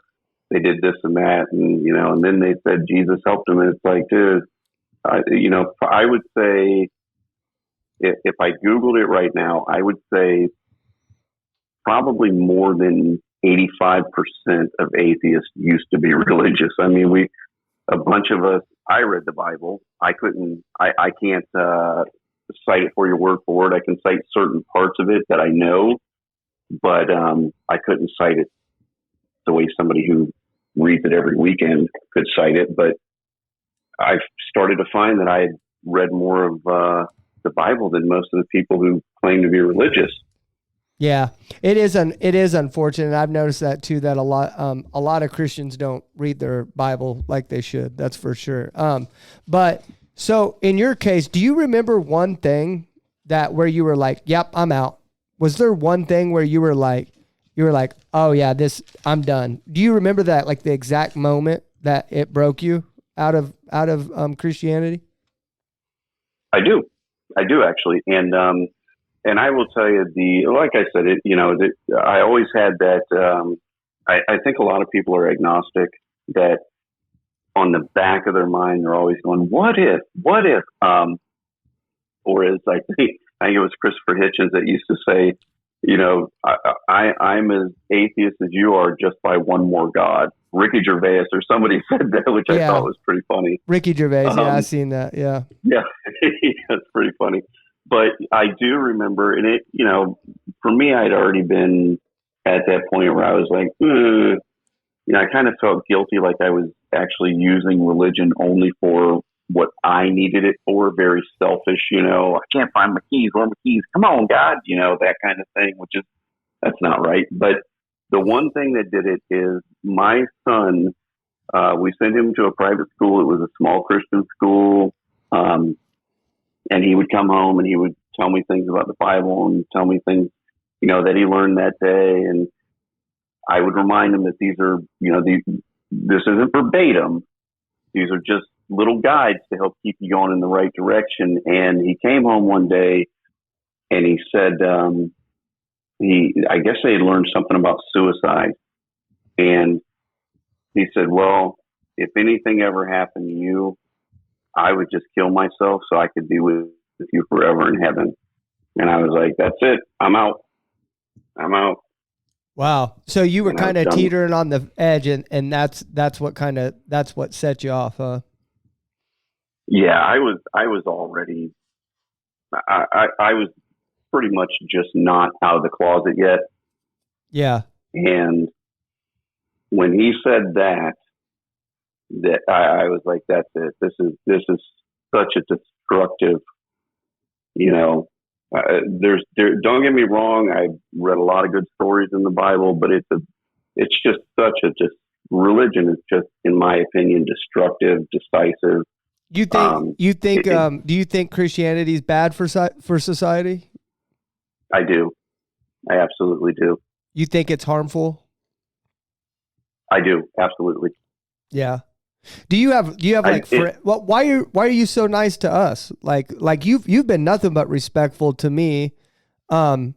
they did this and that, and then they said Jesus helped them, and it's like, dude, I would say if I Googled it right now, I would say probably more than 85% of atheists used to be religious. I mean, a bunch of us, I read the Bible. I can't cite it for you word for word. I can cite certain parts of it that I know, but I couldn't cite it the way somebody who reads it every weekend could cite it. But I've started to find that I had read more of the Bible than most of the people who claim to be religious. Yeah, it is unfortunate. I've noticed that too, that a lot of Christians don't read their Bible like they should. That's for sure. But so in your case, do you remember one thing where you were like, yep, I'm out? Was there one thing where you were like, oh yeah, I'm done? Do you remember that, like the exact moment that it broke you out of Christianity? I do actually, and I will tell you like I said, I always had that. I think a lot of people are agnostic. That on the back of their mind, they're always going, "What if? What if?" Or as I think it was Christopher Hitchens that used to say, I'm as atheist as you are, just by one more God. Ricky Gervais or somebody said that, which I thought was pretty funny. Ricky Gervais, yeah, I've seen that. Yeah, that's pretty funny. But I do remember, and it, for me, I'd already been at that point where I was like, I kind of felt guilty, like I was actually using religion only for what I needed it for, very selfish, I can't find my keys. Where are my keys? Come on, God, that kind of thing, that's not right. But the one thing that did it is my son, we sent him to a private school. It was a small Christian school. And he would come home and he would tell me things about the Bible and tell me things, that he learned that day. And I would remind him that these are, this isn't verbatim. These are just little guides to help keep you going in the right direction. And he came home one day and he said, I guess they had learned something about suicide. And he said, well, if anything ever happened to you, I would just kill myself so I could be with you forever in heaven. And I was like, that's it. I'm out. Wow. So you were kind of teetering on the edge, and that's what set you off, huh? Yeah, I was already, I was pretty much just not out of the closet yet. Yeah. And when he said that I was like, that's it. This is such a destructive, don't get me wrong. I read a lot of good stories in the Bible, but it's just religion is just, in my opinion, destructive, decisive. Do you think Christianity is bad for society? I do. I absolutely do. You think it's harmful? I do. Absolutely. Yeah. Do you have why are you so nice to us? Like you've been nothing but respectful to me. But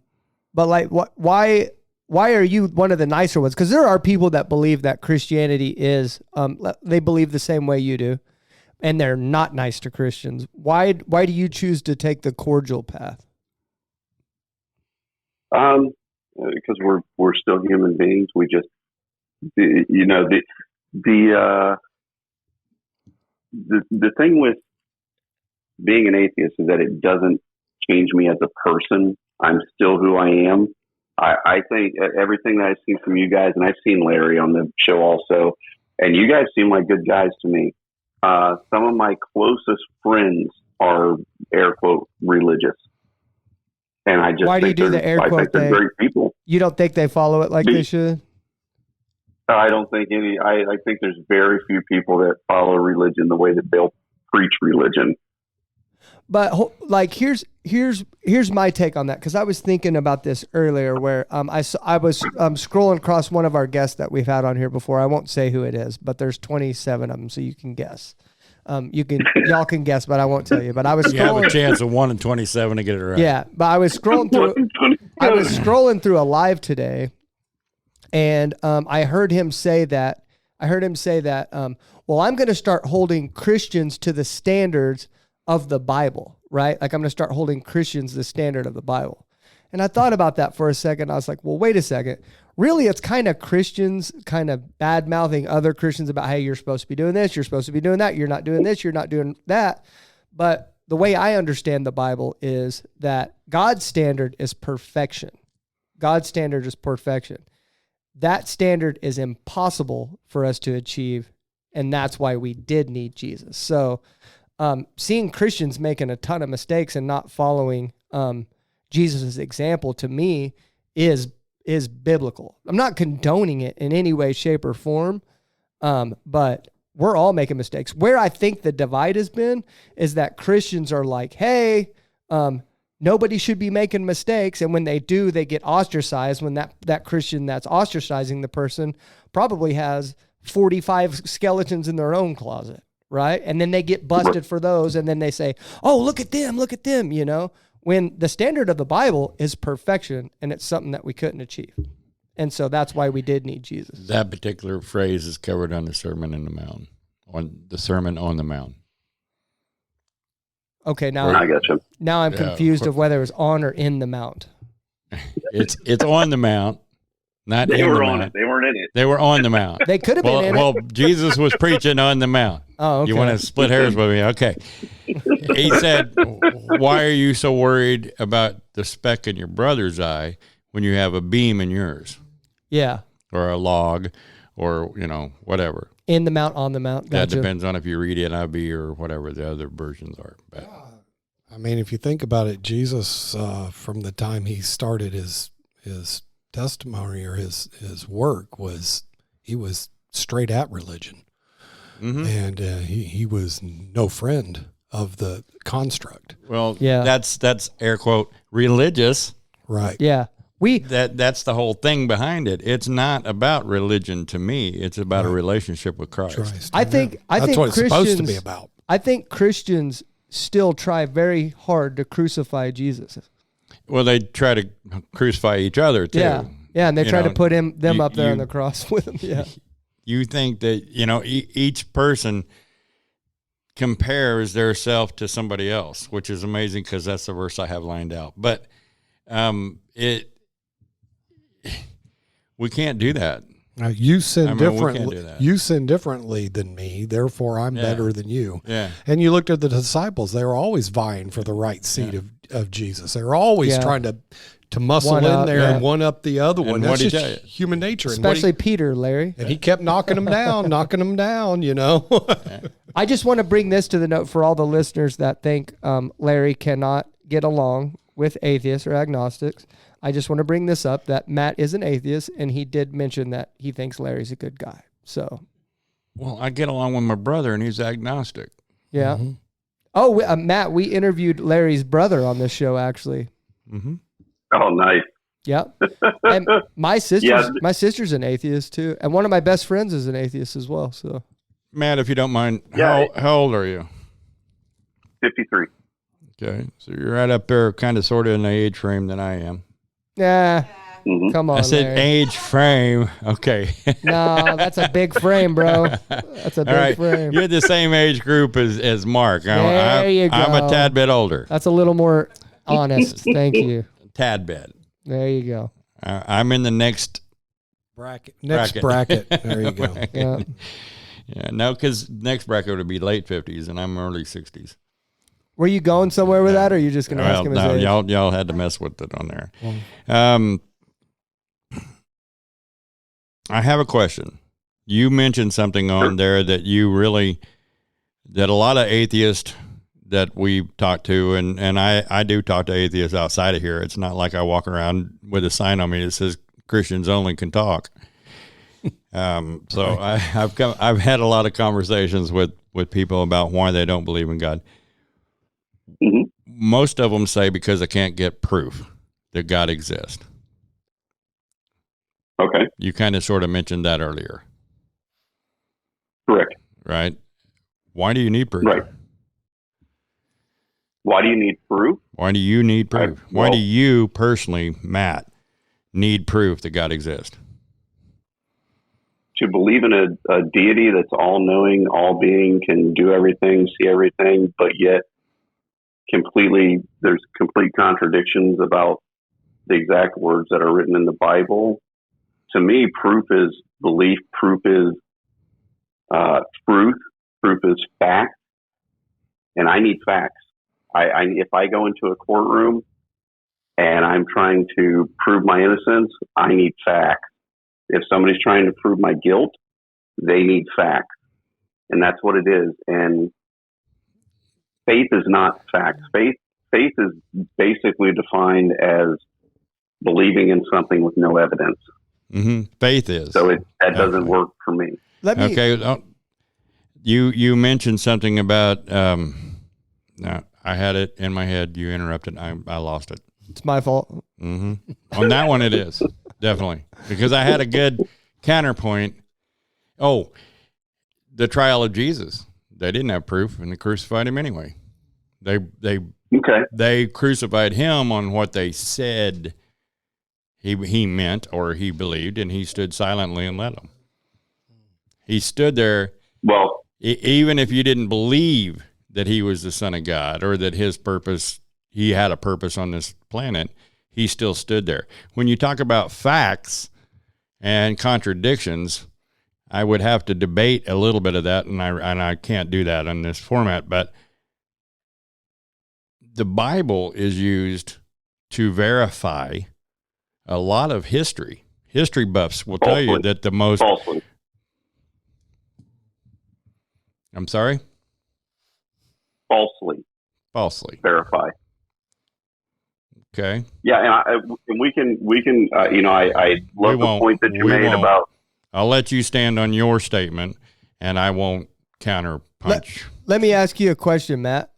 like why are you one of the nicer ones? Because there are people that believe that Christianity is they believe the same way you do, and they're not nice to Christians. Why do you choose to take the cordial path? Because we're still human beings. We just the thing with being an atheist is that it doesn't change me as a person. I'm still who I am. I think everything that I've seen from you guys, and I've seen Larry on the show also, and you guys seem like good guys to me. Some of my closest friends are, air quote, religious. And I just why do you do the air quote thing? Great people. You don't think they follow it like they should? I don't think any. I think there's very few people that follow religion the way that they'll preach religion. But like, here's my take on that, because I was thinking about this earlier, where I was scrolling across one of our guests that we've had on here before. I won't say who it is, but there's 27 of them, so you can guess. Y'all can guess, but I won't tell you. But I was scrolling. You have a chance of 1 in 27 to get it right. Yeah, but I was scrolling through. I was scrolling through a live today, and I heard him say that. Well, I'm going to start holding Christians to the standards of the Bible, right? Like, I'm going to start holding Christians the standard of the Bible. And I thought about that for a second. I was like, well, wait a second. Really, it's kind of Christians kind of bad-mouthing other Christians about, hey, you're supposed to be doing this, you're supposed to be doing that, you're not doing this, you're not doing that. But the way I understand the Bible is that God's standard is perfection. God's standard is perfection. That standard is impossible for us to achieve, and that's why we did need Jesus. So seeing Christians making a ton of mistakes and not following Jesus' example, to me, is biblical. I'm not condoning it in any way, shape, or form, but we're all making mistakes. Where I think the divide has been is that Christians are like, hey, nobody should be making mistakes, and when they do, they get ostracized, when that Christian that's ostracizing the person probably has 45 skeletons in their own closet, right? And then they get busted for those, and then they say, oh, look at them, you know, when the standard of the Bible is perfection, and it's something that we couldn't achieve. And so that's why we did need Jesus. That particular phrase is covered on the Sermon on the Mount, on the Sermon on the Mount. Okay, now I got you. Now I'm confused of whether it was on or in the mount. It's on the mount, not They in were the on mount. it. They weren't in it. They were on the mount. They could have been in Well, it. Jesus was preaching on the mount. Oh, okay. You want to split hairs with me? Okay. He said, why are you so worried about the speck in your brother's eye when you have a beam in yours? Yeah. Or a log or, you know, whatever. In the mount, on the mount. That Gotcha. depends on if you read NIV or whatever the other versions are. But I mean, if you think about it, Jesus, from the time he started his testimony or his work, he was straight at religion, and he was no friend of the construct. well, that's air quote religious. Right. Yeah. That's the whole thing behind it. It's not about religion to me. It's about a relationship with Christ. I think that's what it's Christians, supposed to be about. I think Christians still try very hard to crucify Jesus. Well, they try to crucify each other too. Yeah. Yeah, and they try to put them up there on you- the cross with him. Yeah. You think that, you know, each person compares their self to somebody else, which is amazing because that's the verse I have lined out. But we can't do that. Now, you sin I mean, we differently. can't do that. You sin differently than me. Therefore, I'm better than you. Yeah. And you looked at the disciples; they were always vying for the right seat of Jesus. They were always trying to muscle One in up, there yeah. and one up the other one. And That's what'd he just tell you? human nature. Especially Peter, Larry. And he kept knocking them down, knocking them down. You know. I just want to bring this to the note for all the listeners that think Larry cannot get along with atheists or agnostics. I just want to bring this up that Matt is an atheist, and he did mention that he thinks Larry's a good guy. So, Well, I get along with my brother, and he's agnostic. yeah. Oh, Matt, we interviewed Larry's brother on this show, actually. Oh, nice. Yep. And my sister's an atheist too, and one of my best friends is an atheist as well. So, Matt, if you don't mind, Yeah. how old are you? 53. Okay, so you're right up there, kind of, sort of in the age frame that I am. yeah. Come on, I said Larry. age frame. Okay. No, that's a big frame, bro. That's a All big right. frame. You're the same age group as Mark. There you go. I'm a tad bit older. That's a little more honest. Thank you. Tad bit. There you go. I'm in the next bracket. Next bracket. There you go. Yeah. Yeah, no, because next bracket would be late 50s, and I'm early 60s. Were you going somewhere with that, or are you just going to ask him his age? Y'all had to mess with it on there. I have a question. You mentioned something on there that that a lot of atheists that we talk to, and I do talk to atheists outside of here. It's not like I walk around with a sign on me that says Christians only can talk. So I've had a lot of conversations with people about why they don't believe in God. Mm-hmm. Most of them say because they can't get proof that God exists. Okay. You kind of sort of mentioned that earlier. Correct. Right? Why do you need proof? Right. Why do you need proof? Why do you need proof? Why Well- do you personally, Matt, need proof that God exists? To believe in a deity that's all-knowing, all-being, can do everything, see everything, but yet there's complete contradictions about the exact words that are written in the Bible. To me, proof is belief. Proof is truth. Proof is fact. And I need facts. If I go into a courtroom and I'm trying to prove my innocence, I need facts. If somebody's trying to prove my guilt, they need facts. And that's what it is. And faith is not facts. Faith is basically defined as believing in something with no evidence. Mm-hmm. Faith is. So that doesn't work for me. Okay. You mentioned something about, no, I had it in my head. You interrupted. I lost it. It's my fault. Mm-hmm. On that one, it is. Definitely. Because I had a good counterpoint. Oh, the trial of Jesus. They didn't have proof, and they crucified him anyway. Okay. They crucified him on what they said he meant or he believed, and he stood silently and let them. He stood there. Well, even if you didn't believe that he was the Son of God or that he had a purpose on this planet, he still stood there. When you talk about facts and contradictions, I would have to debate a little bit of that, and I can't do that in this format, but the Bible is used to verify a lot of history. History buffs will tell you that the most... Falsely. I'm sorry? Falsely verify. Okay. Yeah, and we can I love the point that you made about. I'll let you stand on your statement, and I won't counter punch. Let me ask you a question, Matt.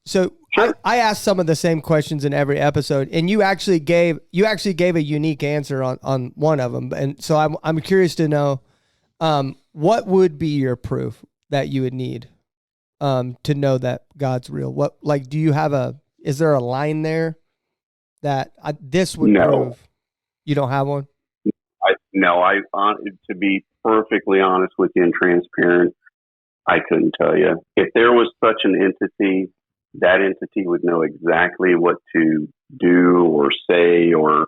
So sure. I asked some of the same questions in every episode, and you actually gave a unique answer on one of them, and so I'm curious to know, what would be your proof that you would need to know that God's real? Is there a line there that this would prove? You don't have one? To be perfectly honest with you and transparent, I couldn't tell you. If there was such an entity, that entity would know exactly what to do or say or,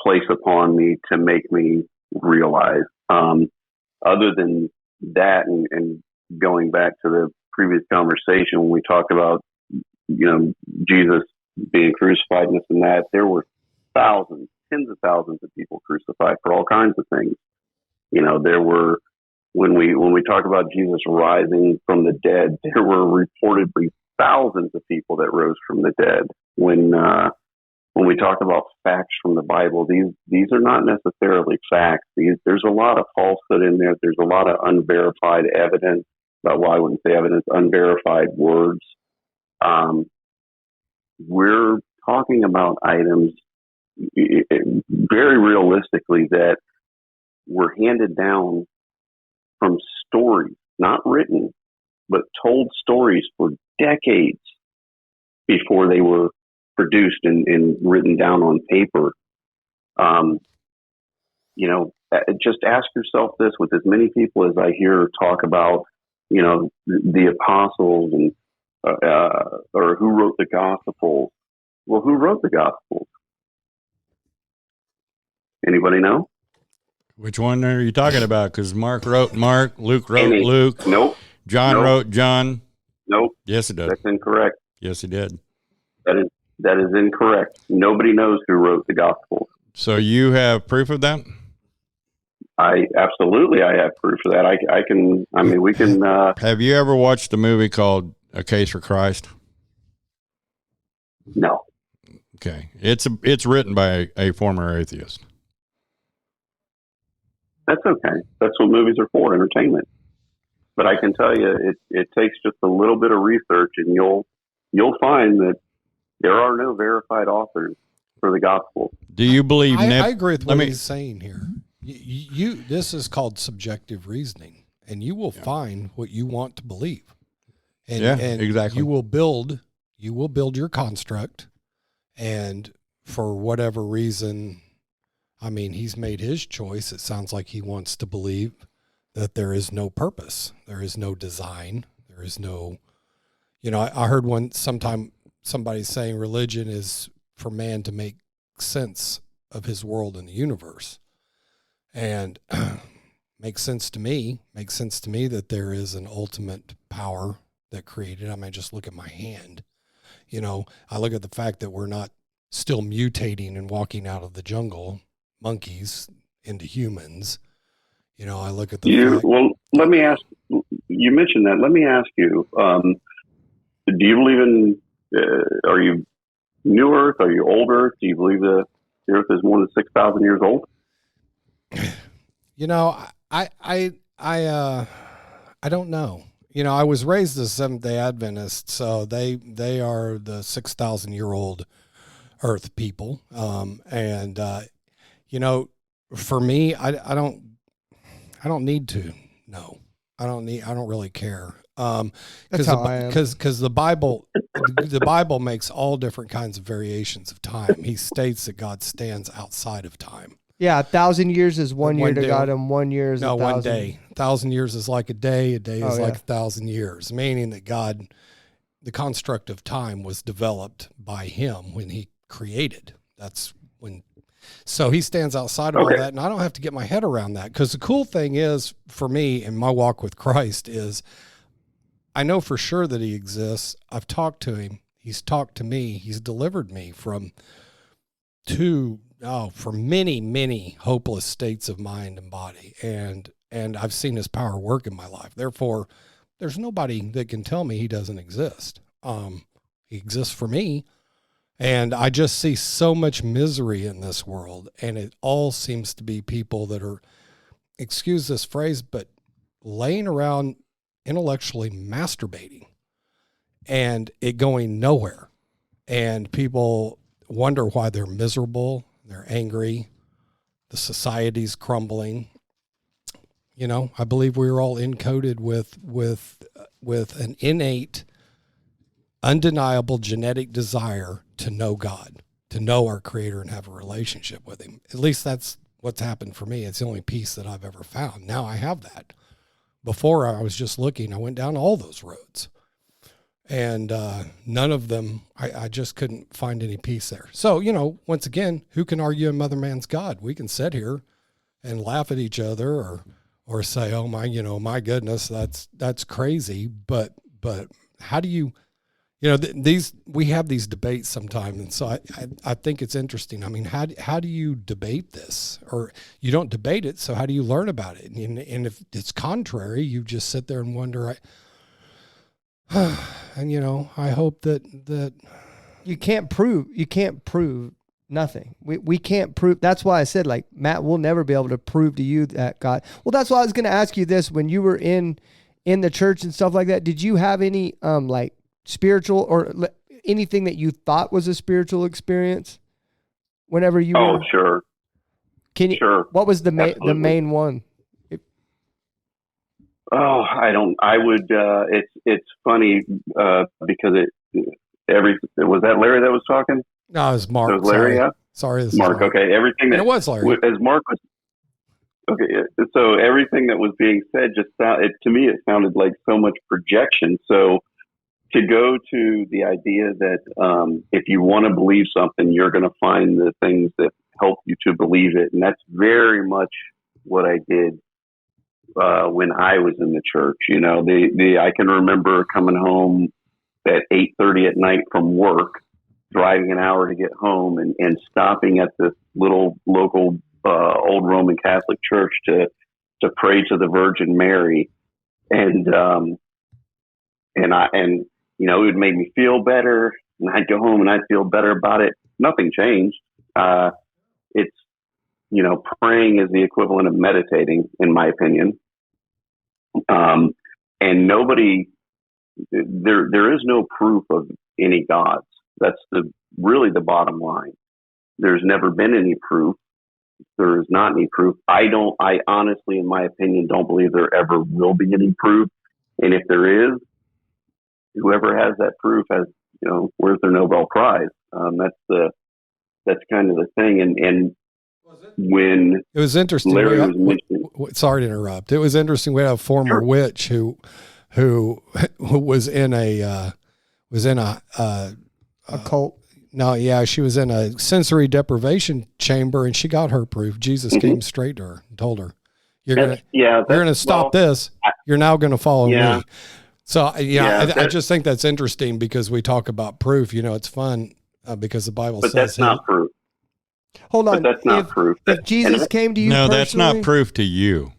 place upon me to make me realize. Other than that, and going back to the previous conversation when we talked about, Jesus being crucified and this and that, there were thousands, tens of thousands of people crucified for all kinds of things. There were, when we talk about Jesus rising from the dead, there were reportedly thousands of people that rose from the dead. When we talk about facts from the Bible, these are not necessarily facts. There's a lot of falsehood in there. There's a lot of unverified evidence. Well, I wouldn't say evidence, unverified words. We're talking about items very realistically that were handed down from stories, not written, but told stories for decades before they were produced and written down on paper. Just ask yourself this with as many people as I hear talk about, the apostles and or who wrote the Gospels. Well, who wrote the Gospels? Anybody know? Which one are you talking about? Because Mark wrote Mark, Luke wrote Luke. Nope. John wrote John. Nope. Yes, it did. That's incorrect. Yes, he did. That is incorrect. Nobody knows who wrote the Gospels. So you have proof of that? I have proof of that. We can. Have you ever watched the movie called A Case for Christ? No. Okay. It's written by a former atheist. That's okay. That's what movies are for, entertainment. But I can tell you, it takes just a little bit of research, and you'll find that there are no verified authors for the gospel. Do you believe? I agree with what he's saying here. This is called subjective reasoning, and you will find what you want to believe. And exactly. You will build your construct, and for whatever reason, he's made his choice. It sounds like he wants to believe that there is no purpose, there is no design, there is no, I heard sometime somebody saying religion is for man to make sense of his world and the universe. And makes sense to me that there is an ultimate power that created. Just look at my hand. I look at the fact that we're not still mutating and walking out of the jungle, monkeys into humans. I look at the Well, let me ask, you mentioned that. Let me ask you, do you believe in, are you new Earth? Are you old Earth? Do you believe the Earth is more than 6,000 years old? I don't know. I was raised as Seventh-day Adventist, so they are the 6,000-year-old Earth people. For me, I don't need to know. I don't really care. That's how I am. Because the Bible makes all different kinds of variations of time. He states that God stands outside of time. Yeah, 1,000 years is one year to God, and 1 year is 1,000. 1 day. 1,000 years is like a day is like 1,000 years, meaning that God, the construct of time was developed by him when he created. That's when, so he stands outside of all that, and I don't have to get my head around that, because the cool thing is, for me in my walk with Christ, is I know for sure that he exists. I've talked to him. He's talked to me. He's delivered me from many, many hopeless states of mind and body. And I've seen his power work in my life. Therefore, there's nobody that can tell me he doesn't exist. He exists for me. And I just see so much misery in this world. And it all seems to be people that are, excuse this phrase, but laying around intellectually masturbating and it going nowhere. And people wonder why they're miserable. They're angry. The society's crumbling. You know, I believe we were all encoded with an innate, undeniable genetic desire to know God, to know our Creator and have a relationship with him. At least that's what's happened for me. It's the only peace that I've ever found. Now I have that. Before I was just looking, I went down all those roads. And none of them, I just couldn't find any peace there. So, you know, once again, who can argue a mother man's God? We can sit here and laugh at each other or say, oh my goodness, that's crazy. But how do you, we have these debates sometimes. And so I think it's interesting. I mean, how do you debate this? Or you don't debate it, so how do you learn about it? And if it's contrary, you just sit there and wonder, and I hope that you can't prove nothing. We can't prove. That's why I said, like, Matt, we'll never be able to prove to you that God. Well, that's why I was going to ask you this. When you were in the church and stuff like that, did you have any like spiritual or anything that you thought was a spiritual experience whenever you were? Sure. Can you? Sure. What was the main one? I would, it's funny, because was that Larry that was talking? No, it was Mark. It was Larry. Sorry. This Mark. Okay. Everything that it was Larry. As Mark was, okay. So everything that was being said to me, it sounded like so much projection. So to go to the idea that, if you want to believe something, you're going to find the things that help you to believe it. And that's very much what I did. When I was in the church, I can remember coming home at 8:30 at night from work, driving an hour to get home, and stopping at this little local old Roman Catholic church to pray to the Virgin Mary, and it would make me feel better, and I'd go home and I'd feel better about it. Nothing changed. It's praying is the equivalent of meditating, in my opinion. And there is no proof of any gods. That's really the bottom line. There's never been any proof. There is not any proof. I honestly, in my opinion, don't believe there ever will be any proof. And if there is, whoever has that proof has, where's their Nobel Prize? That's kind of the thing. And when it was interesting, Larry was mentioning, sorry to interrupt. It was interesting. We had a former witch who was in a cult. No, yeah, she was in a sensory deprivation chamber, and she got her proof. Jesus came straight to her and told her, "You're gonna stop this. You're now gonna follow me." So I just think that's interesting because we talk about proof. It's fun because the Bible says that's not proof. Hold on. But that's not proof. If Jesus came to you, no, that's not proof to you.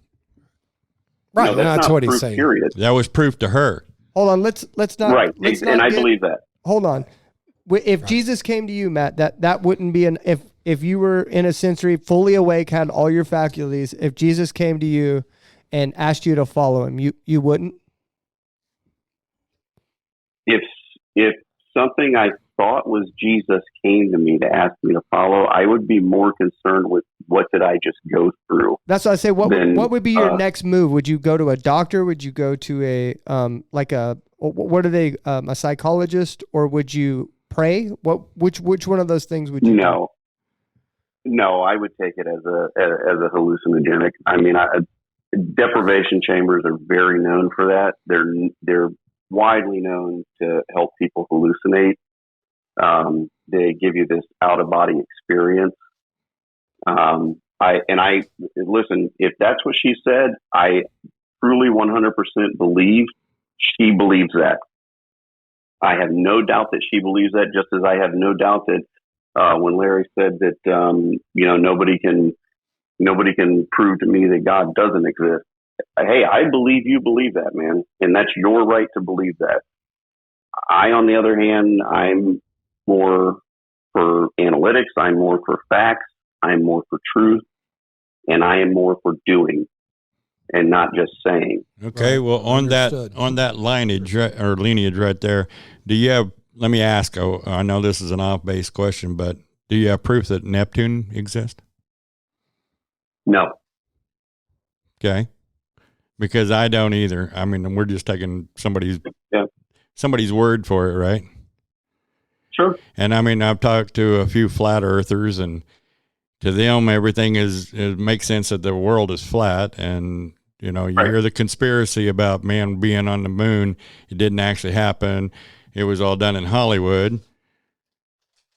Right. No, that's what he's saying. Period. That was proof to her. Hold on. Let's not. Right. I believe that. Hold on. If Jesus came to you, Matt, that wouldn't be if you were in a sensory, fully awake, had all your faculties. If Jesus came to you and asked you to follow him, you wouldn't. If something I thought was Jesus came to me to ask me to follow, I would be more concerned with what did I just go through? That's what I say. What would be your next move? Would you go to a doctor? Would you go to a a psychologist, or would you pray? Which one of those things would you do? No, I would take it as a hallucinogenic. I mean, deprivation chambers are very known for that. They're widely known to help people hallucinate. They give you this out of body experience. I listen, if that's what she said, I truly 100% believe she believes that. I have no doubt that she believes that, just as I have no doubt that when Larry said that nobody can prove to me that God doesn't exist. Hey, I believe you believe that, man, and that's your right to believe that. I, on the other hand, I'm more for analytics. I'm more for facts. I'm more for truth, and I am more for doing and not just saying. Okay, well, on that lineage or lineage right there, do you have? Let me ask. I know this is an off-base question, but do you have proof that Neptune exists? No. Okay, because I don't either. I mean, we're just taking somebody's word for it, right? Sure. And I mean, I've talked to a few flat earthers, and to them, everything it makes sense that the world is flat. And, you hear the conspiracy about man being on the moon. It didn't actually happen. It was all done in Hollywood.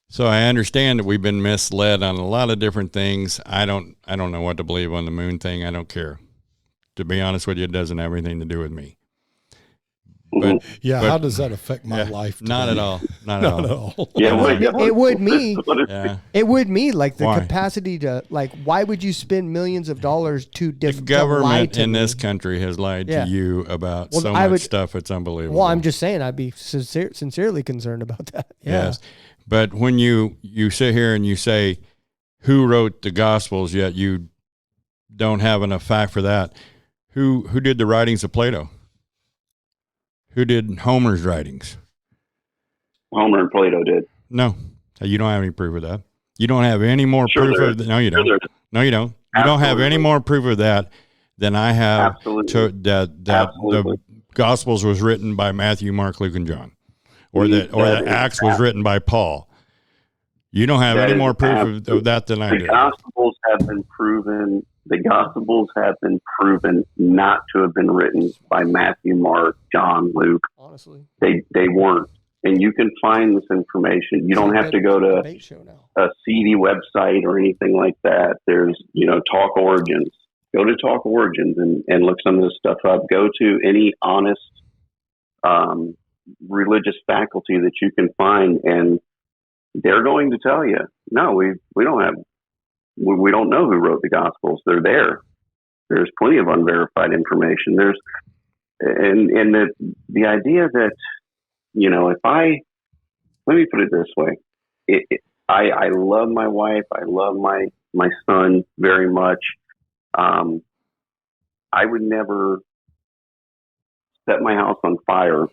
So I understand that we've been misled on a lot of different things. I don't know what to believe on the moon thing. I don't care. To be honest with you, it doesn't have anything to do with me. But, how does that affect my life today? Not at all. Not at all. It would me. It would me like the capacity to why would you spend millions of dollars to the government in this country has lied to you about so much stuff. It's unbelievable. Well, I'm just saying I'd be sincerely concerned about that. Yeah. Yes. But when you sit here and you say who wrote the Gospels, yet you don't have enough fact for that. Who did the writings of Plato? Who did Homer's writings? Homer and Plato did. No, you don't have any proof of that. You don't have any more proof of that. No, you don't. No, you don't. You don't have any more proof of that than I have. That the Gospels was written by Matthew, Mark, Luke, and John, or that Acts was written by Paul. You don't have any more proof of that than I do. The Gospels have been proven. The Gospels have been proven not to have been written by Matthew, Mark, John, Luke. Honestly, they weren't. And you can find this information. You don't have to go to a seedy website or anything like that. There's, Talk Origins. Go to Talk Origins and look some of this stuff up. Go to any honest religious faculty that you can find, and they're going to tell you, no, we don't know who wrote the Gospels. They're there. There's plenty of unverified information. There's, and the idea that, let me put it this way. I love my wife. I love my son very much. I would never set my house on fire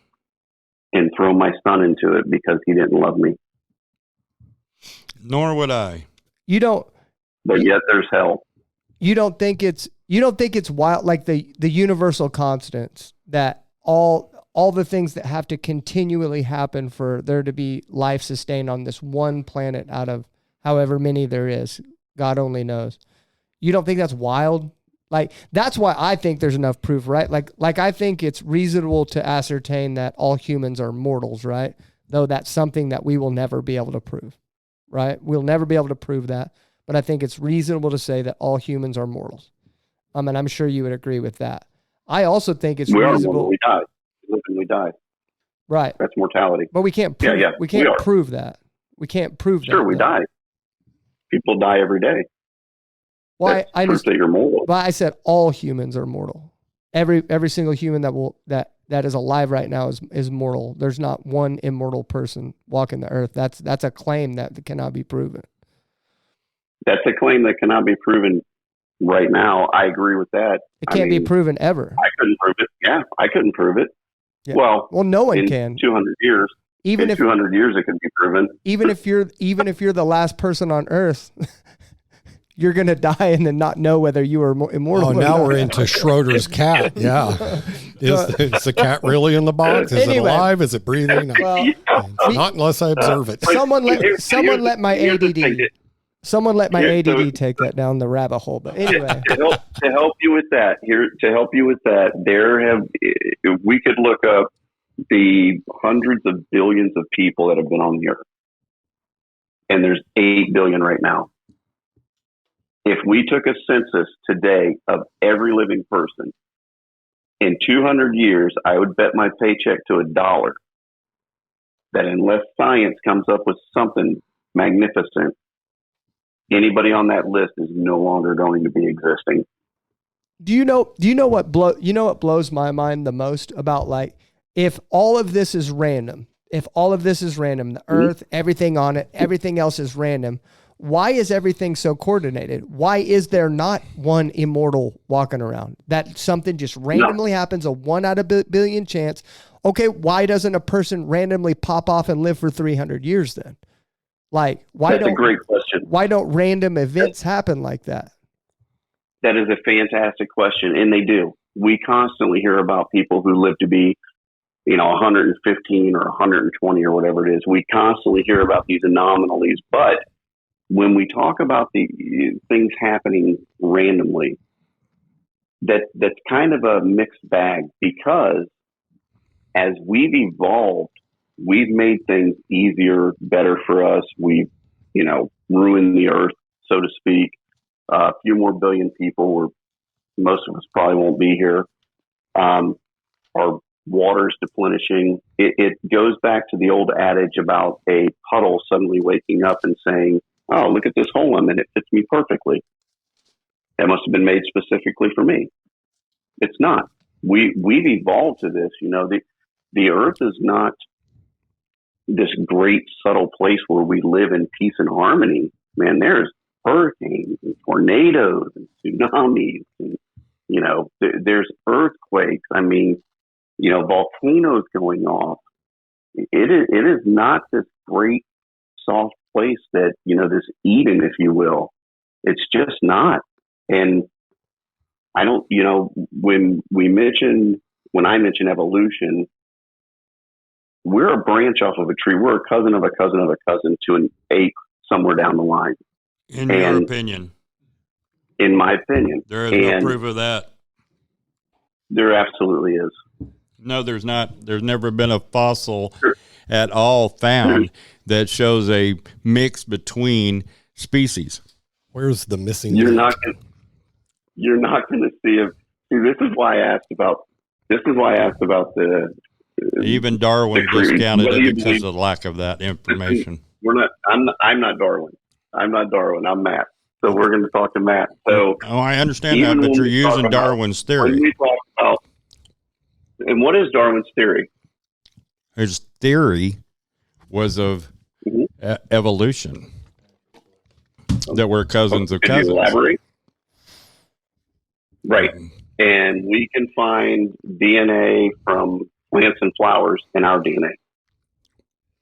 and throw my son into it because he didn't love me. Nor would I. You don't. But yet there's hell. You don't think it's wild, like the universal constants that all the things that have to continually happen for there to be life sustained on this one planet out of however many there is. God only knows. You don't think that's wild? Like, that's why I think there's enough proof, right? Like I think it's reasonable to ascertain that all humans are mortals, right? Though that's something that we will never be able to prove, right? We'll never be able to prove that. But I think it's reasonable to say that all humans are mortals. And I'm sure you would agree with that. I also think it's reasonable. We die. We live and we die. Right. That's mortality. But we can't prove, we can't prove that. We can't prove that. Sure, we die. People die every day. Well, I proof that you're mortal. But I said all humans are mortal. Every single human that is alive right now is mortal. There's not one immortal person walking the earth. That's a claim that cannot be proven. That's a claim that cannot be proven right now. I agree with that. It can't be proven ever. I couldn't prove it. Yeah, I couldn't prove it. Yeah. Well, no one can. 200 years. Even if 200 years, it could be proven. Even if you're the last person on Earth, you're going to die and then not know whether you were immortal. Oh, now we're into Schroeder's cat. Yeah. Is the cat really in the box? Is it alive? Is it breathing? Well, not unless I observe it. Someone let my ADD take that down the rabbit hole. But anyway, to help you with that, we could look up the hundreds of billions of people that have been on the earth, and there's 8 billion right now. If we took a census today of every living person, in 200 years, I would bet my paycheck to $1 that unless science comes up with something magnificent, anybody on that list is no longer going to be existing. Do you know what blows my mind the most about, like, if all of this is random, the earth, everything on it, everything else is random, why is everything so coordinated? Why is there not one immortal walking around? That something just randomly happens, a 1 out of a billion chance. Okay, why doesn't a person randomly pop off and live for 300 years then? Like, That's a great question. Why don't random events happen like that? That is a fantastic question, and they do. We constantly hear about people who live to be, 115 or 120 or whatever it is. We constantly hear about these anomalies, but when we talk about the things happening randomly, that's kind of a mixed bag, because as we've evolved, we've made things easier, better for us. We've, ruined the earth, so to speak. A few more billion people, where most of us probably won't be here. Our water's deplenishing. It goes back to the old adage about a puddle suddenly waking up and saying, "Oh, look at this hole I'm in. It fits me perfectly. That must have been made specifically for me." It's not. We've evolved to this. The earth is not this great subtle place where we live in peace and harmony. Man, there's hurricanes and tornadoes and tsunamis and, there's earthquakes. I mean, volcanoes going off. It is not this great soft place that, this Eden, if you will. It's just not. And I don't, when I mention evolution, we're a branch off of a tree. We're a cousin of a cousin of a cousin to an ape somewhere down the line. In your opinion? In my opinion. There is no proof of that. There absolutely is. No, there's not. There's never been a fossil at all found that shows a mix between species. Where's the missing? You're not going to see it. See, this is why I asked about the. Even Darwin discounted it because of the lack of that information. I'm not Darwin. I'm Matt. So we're going to talk to Matt. So I understand that, but you're using Darwin's theory. When we talk about, and what is Darwin's theory? His theory was of evolution, that we're cousins of cousins. Elaborate. Right. And we can find DNA from plants and flowers in our DNA.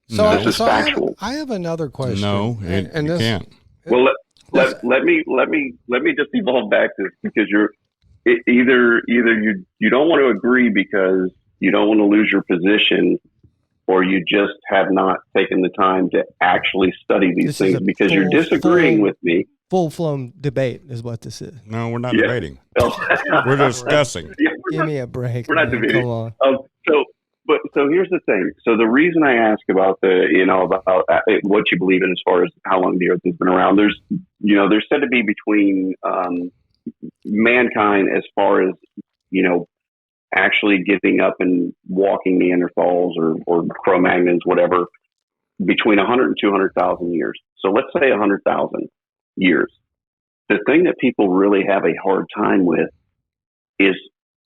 So, this is factual. I have another question. No, you can't. Well, let me just evolve back this, because either you don't want to agree because you don't want to lose your position, or you just have not taken the time to actually study these things because you're disagreeing with me. Full-blown debate is what this is. No, we're not debating. We're discussing. Give me a break. We're not debating. Come on. So here's the thing. So the reason I ask about about what you believe in as far as how long the earth has been around, there's said to be between mankind, as far as, actually getting up and walking Neanderthals or Cro-Magnons, whatever, between 100 and 200,000 years. So let's say 100,000 years. The thing that people really have a hard time with is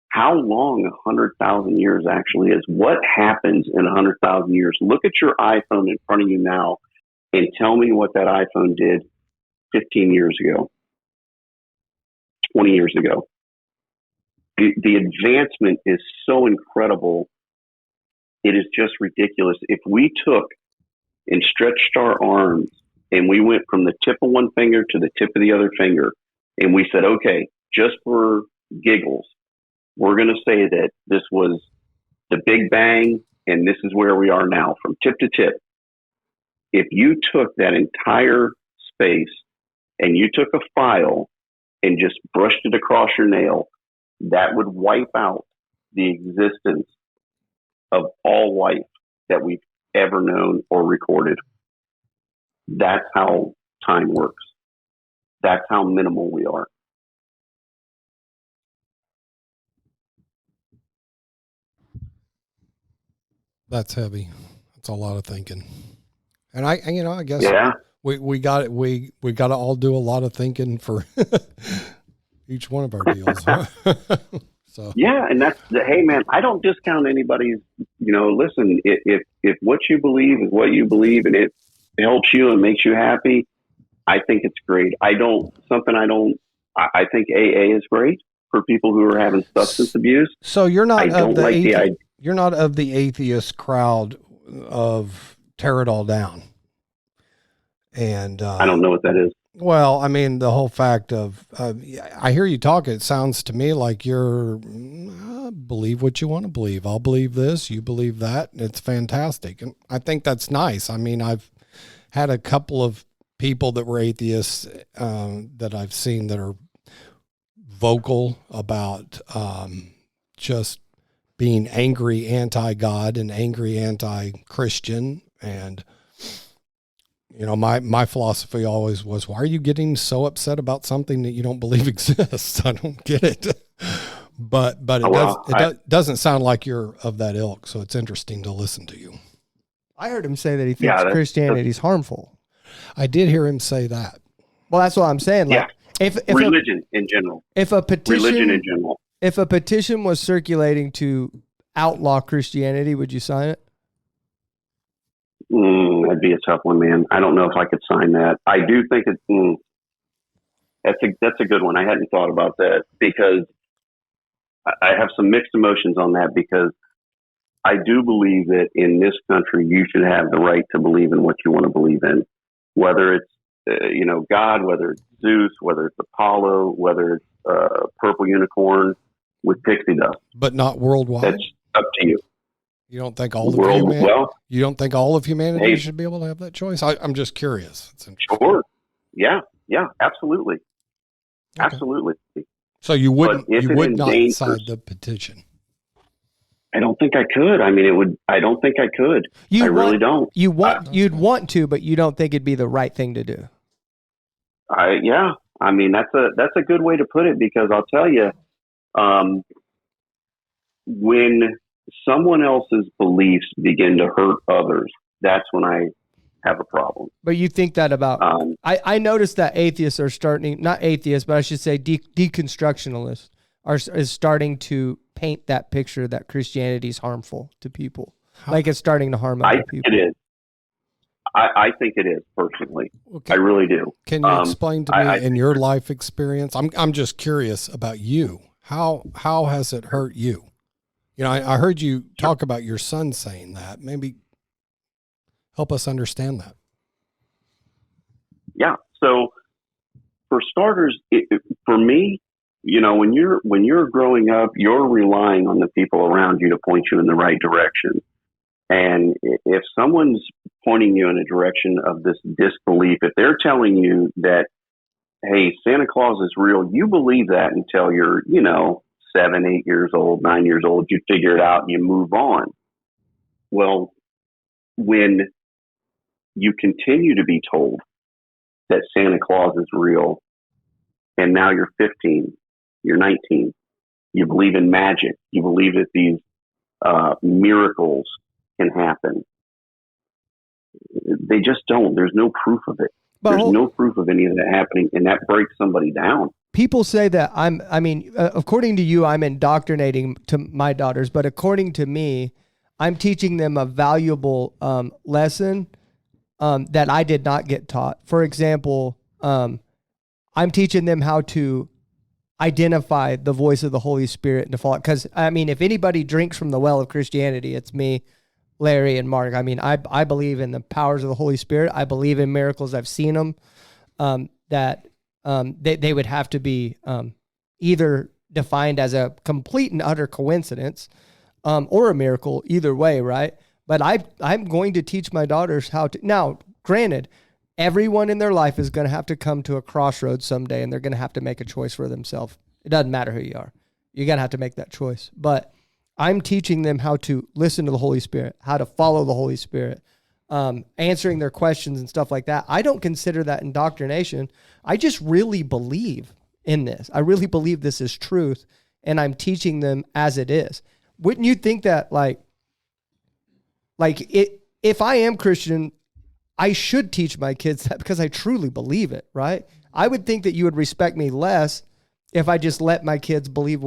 how long 100,000 years actually is. What happens in 100,000 years? Look at your iPhone in front of you now and tell me what that iPhone did 15 years ago, 20 years ago. The advancement is so incredible. It is just ridiculous. If we took and stretched our arms and we went from the tip of one finger to the tip of the other finger, and we said, okay, just for giggles, we're going to say that this was the Big Bang, and this is where we are now, from tip to tip. If you took that entire space and you took a file and just brushed it across your nail, that would wipe out the existence of all life that we've ever known or recorded. That's how time works. That's how minimal we are. That's heavy. That's a lot of thinking. And I guess yeah. we got it. We got to all do a lot of thinking for each one of our deals. So yeah, and hey man, I don't discount anybody's. Listen, if what you believe is what you believe, and it helps you and makes you happy, I think it's great. I think AA is great for people who are having substance abuse. So you're not you're not of the atheist crowd of tear it all down. And I don't know what that is. Well, I mean, the whole fact of, I hear you talk, it sounds to me like you're, believe what you want to believe. I'll believe this, you believe that. It's fantastic. And I think that's nice. I mean, I've had a couple of people that were atheists that I've seen that are vocal about just being angry anti-God and angry anti-Christian. And my philosophy always was, why are you getting so upset about something that you don't believe exists? I don't get it. But it doesn't sound like you're of that ilk. So it's interesting to listen to you. I heard him say that he thinks Christianity is harmful. I did hear him say that. Well, that's what I'm saying. Like, if religion in general, if a petition was circulating to outlaw Christianity, would you sign it? That'd be a tough one, man. I don't know if I could sign that. I do think that's a good one. I hadn't thought about that, because I have some mixed emotions on that, because I do believe that in this country, you should have the right to believe in what you want to believe in, whether it's, God, whether it's Zeus, whether it's Apollo, whether it's purple unicorn with pixie dust. But not worldwide. That's up to you. You don't think all of humanity? You don't think all of humanity should be able to have that choice? I'm just curious. Sure. Yeah. Absolutely. Okay. Absolutely. So you would not sign the petition? I don't think I could. I mean, I don't think I could. Really don't. You'd want to, but you don't think it'd be the right thing to do. Yeah. I mean, that's a good way to put it, because I'll tell you, when someone else's beliefs begin to hurt others, that's when I have a problem. But you think that about, I noticed that atheists are starting, not atheists, but I should say deconstructionalists is starting to paint that picture that Christianity is harmful to people. Like it's starting to harm other people. It is. I think it is, personally. Okay. I really do. Can you explain to me in your life experience? I'm just curious about you. How has it hurt you? I heard you talk about your son saying that. Maybe help us understand that. Yeah. So for starters, for me, when you're growing up, you're relying on the people around you to point you in the right direction. And if someone's pointing you in a direction of this disbelief, if they're telling you that, hey, Santa Claus is real, you believe that until you're, 7, 8 years old, 9 years old, you figure it out and you move on. Well, when you continue to be told that Santa Claus is real, and now you're 15, you're 19, you believe in magic, you believe that these miracles can happen. They just don't. There's no proof of it. There's no proof of any of that happening, and that breaks somebody down. People say that according to you, I'm indoctrinating to my daughters, but according to me, I'm teaching them a valuable lesson that I did not get taught. For example, I'm teaching them how to identify the voice of the Holy Spirit and to follow. Because, if anybody drinks from the well of Christianity, it's me. Larry and Mark. I mean, I believe in the powers of the Holy Spirit. I believe in miracles. I've seen them. They would have to be either defined as a complete and utter coincidence or a miracle, either way, right? But I'm going to teach my daughters how to. Now, granted, everyone in their life is going to have to come to a crossroads someday, and they're going to have to make a choice for themselves. It doesn't matter who you are. You're going to have to make that choice. But I'm teaching them how to listen to the Holy Spirit, how to follow the Holy Spirit, answering their questions and stuff like that. I don't consider that indoctrination. I just really believe in this. I really believe this is truth, and I'm teaching them as it is. Wouldn't you think that, if I am Christian, I should teach my kids that because I truly believe it, right? I would think that you would respect me less if I just let my kids believe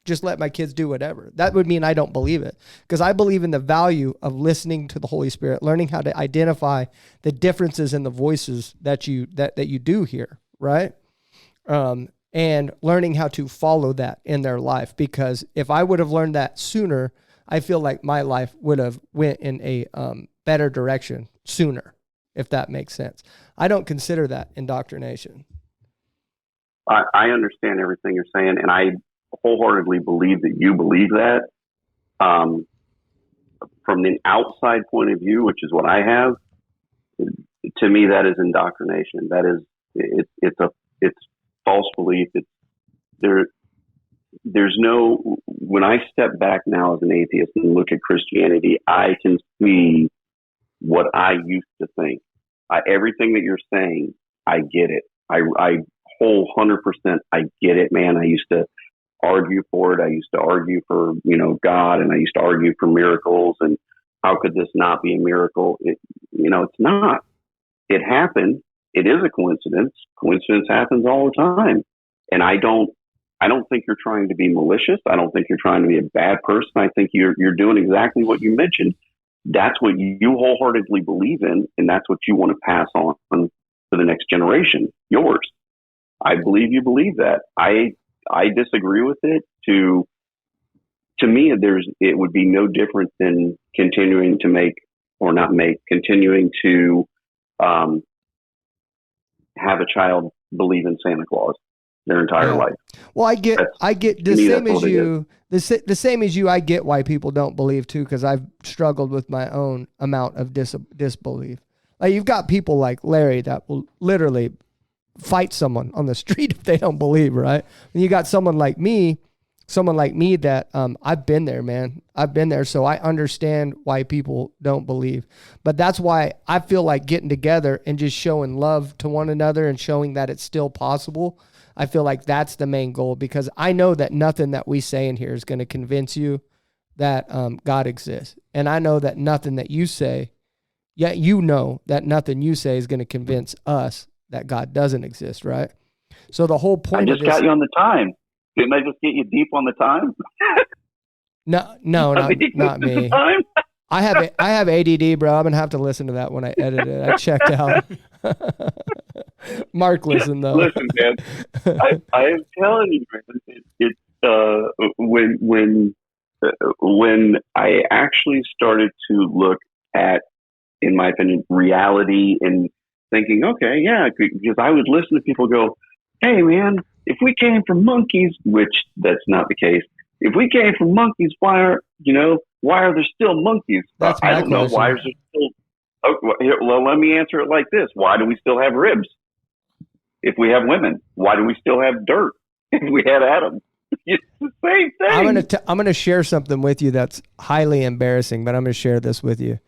just let my kids do whatever. That would mean I don't believe it, because I believe in the value of listening to the Holy Spirit, learning how to identify the differences in the voices that you do hear, right? And learning how to follow that in their life, because if I would have learned that sooner, I feel like my life would have went in a better direction sooner, if that makes sense. I don't consider that indoctrination. I understand everything you're saying, and I wholeheartedly believe that you believe that. From the outside point of view, which is what I have, to me that is indoctrination. That is, it's false belief. There's no. When I step back now as an atheist and look at Christianity, I can see what I used to think. Everything that you're saying, I get it. I whole 100%. I get it, man. I used to argue for it. I used to argue for, God, and I used to argue for miracles, and how could this not be a miracle? It's not. It happened. It is a coincidence. Coincidence happens all the time. And I don't think you're trying to be malicious. I don't think you're trying to be a bad person. I think you're doing exactly what you mentioned. That's what you wholeheartedly believe in, and that's what you want to pass on to the next generation, yours. I believe you believe that. I disagree with it. To me, it would be no different than continuing to have a child believe in Santa Claus their entire life. Well, I get the same as you. The same as you. I get why people don't believe too, because I've struggled with my own amount of disbelief. Like, you've got people like Larry that will literally fight someone on the street if they don't believe, right? And you got someone like me that I've been there, man. I've been there, so I understand why people don't believe. But that's why I feel like getting together and just showing love to one another and showing that it's still possible. I feel like that's the main goal, because I know that nothing that we say in here is going to convince you that God exists. And I know that nothing that you say, that nothing you say is going to convince us that God doesn't exist, right? So the whole point. I just got you on the time. Didn't I just get you deep on the time? No, not me. I have ADD, bro. I'm gonna have to listen to that when I edit it. I checked out. Mark, listen though. Listen, man. I am telling you, man. When I actually started to look at, in my opinion, reality and thinking, okay, yeah, because I would listen to people go, hey, man, if we came from monkeys, which that's not the case. If we came from monkeys, why are there still monkeys? That's my question. Know. Why is there still? Well, let me answer it like this: why do we still have ribs? If we have women, why do we still have dirt? If we had Adam, it's the same thing. I'm gonna share something with you that's highly embarrassing, but I'm gonna share this with you.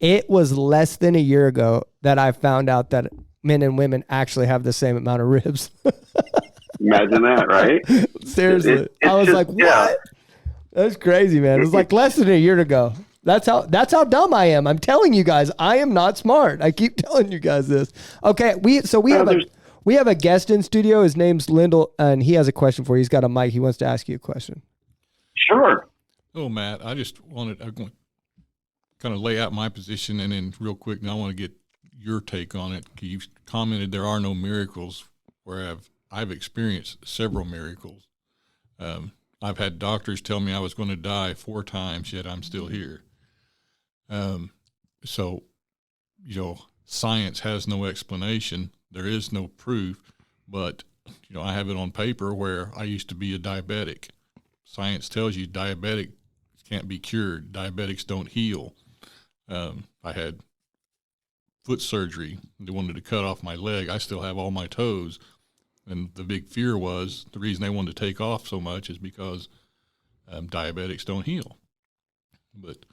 It was less than a year ago that I found out that men and women actually have the same amount of ribs. Imagine that, right? Seriously. I was like, what? Yeah. That's crazy, man. It was like less than a year ago. That's how dumb I am. I'm telling you guys, I am not smart. I keep telling you guys this. Okay, we have a guest in studio. His name's Lyndall, and he has a question for you. He's got a mic. He wants to ask you a question. Sure. Oh, Matt, I want to kind of lay out my position, and then real quick, now I want to get your take on it. You've commented there are no miracles, where I've experienced several miracles. I've had doctors tell me I was going to die 4 times, yet I'm still here. So, science has no explanation. There is no proof, but, I have it on paper where I used to be a diabetic. Science tells you diabetic can't be cured. Diabetics don't heal. I had foot surgery. They wanted to cut off my leg. I still have all my toes. And the big fear was the reason they wanted to take off so much is because diabetics don't heal. But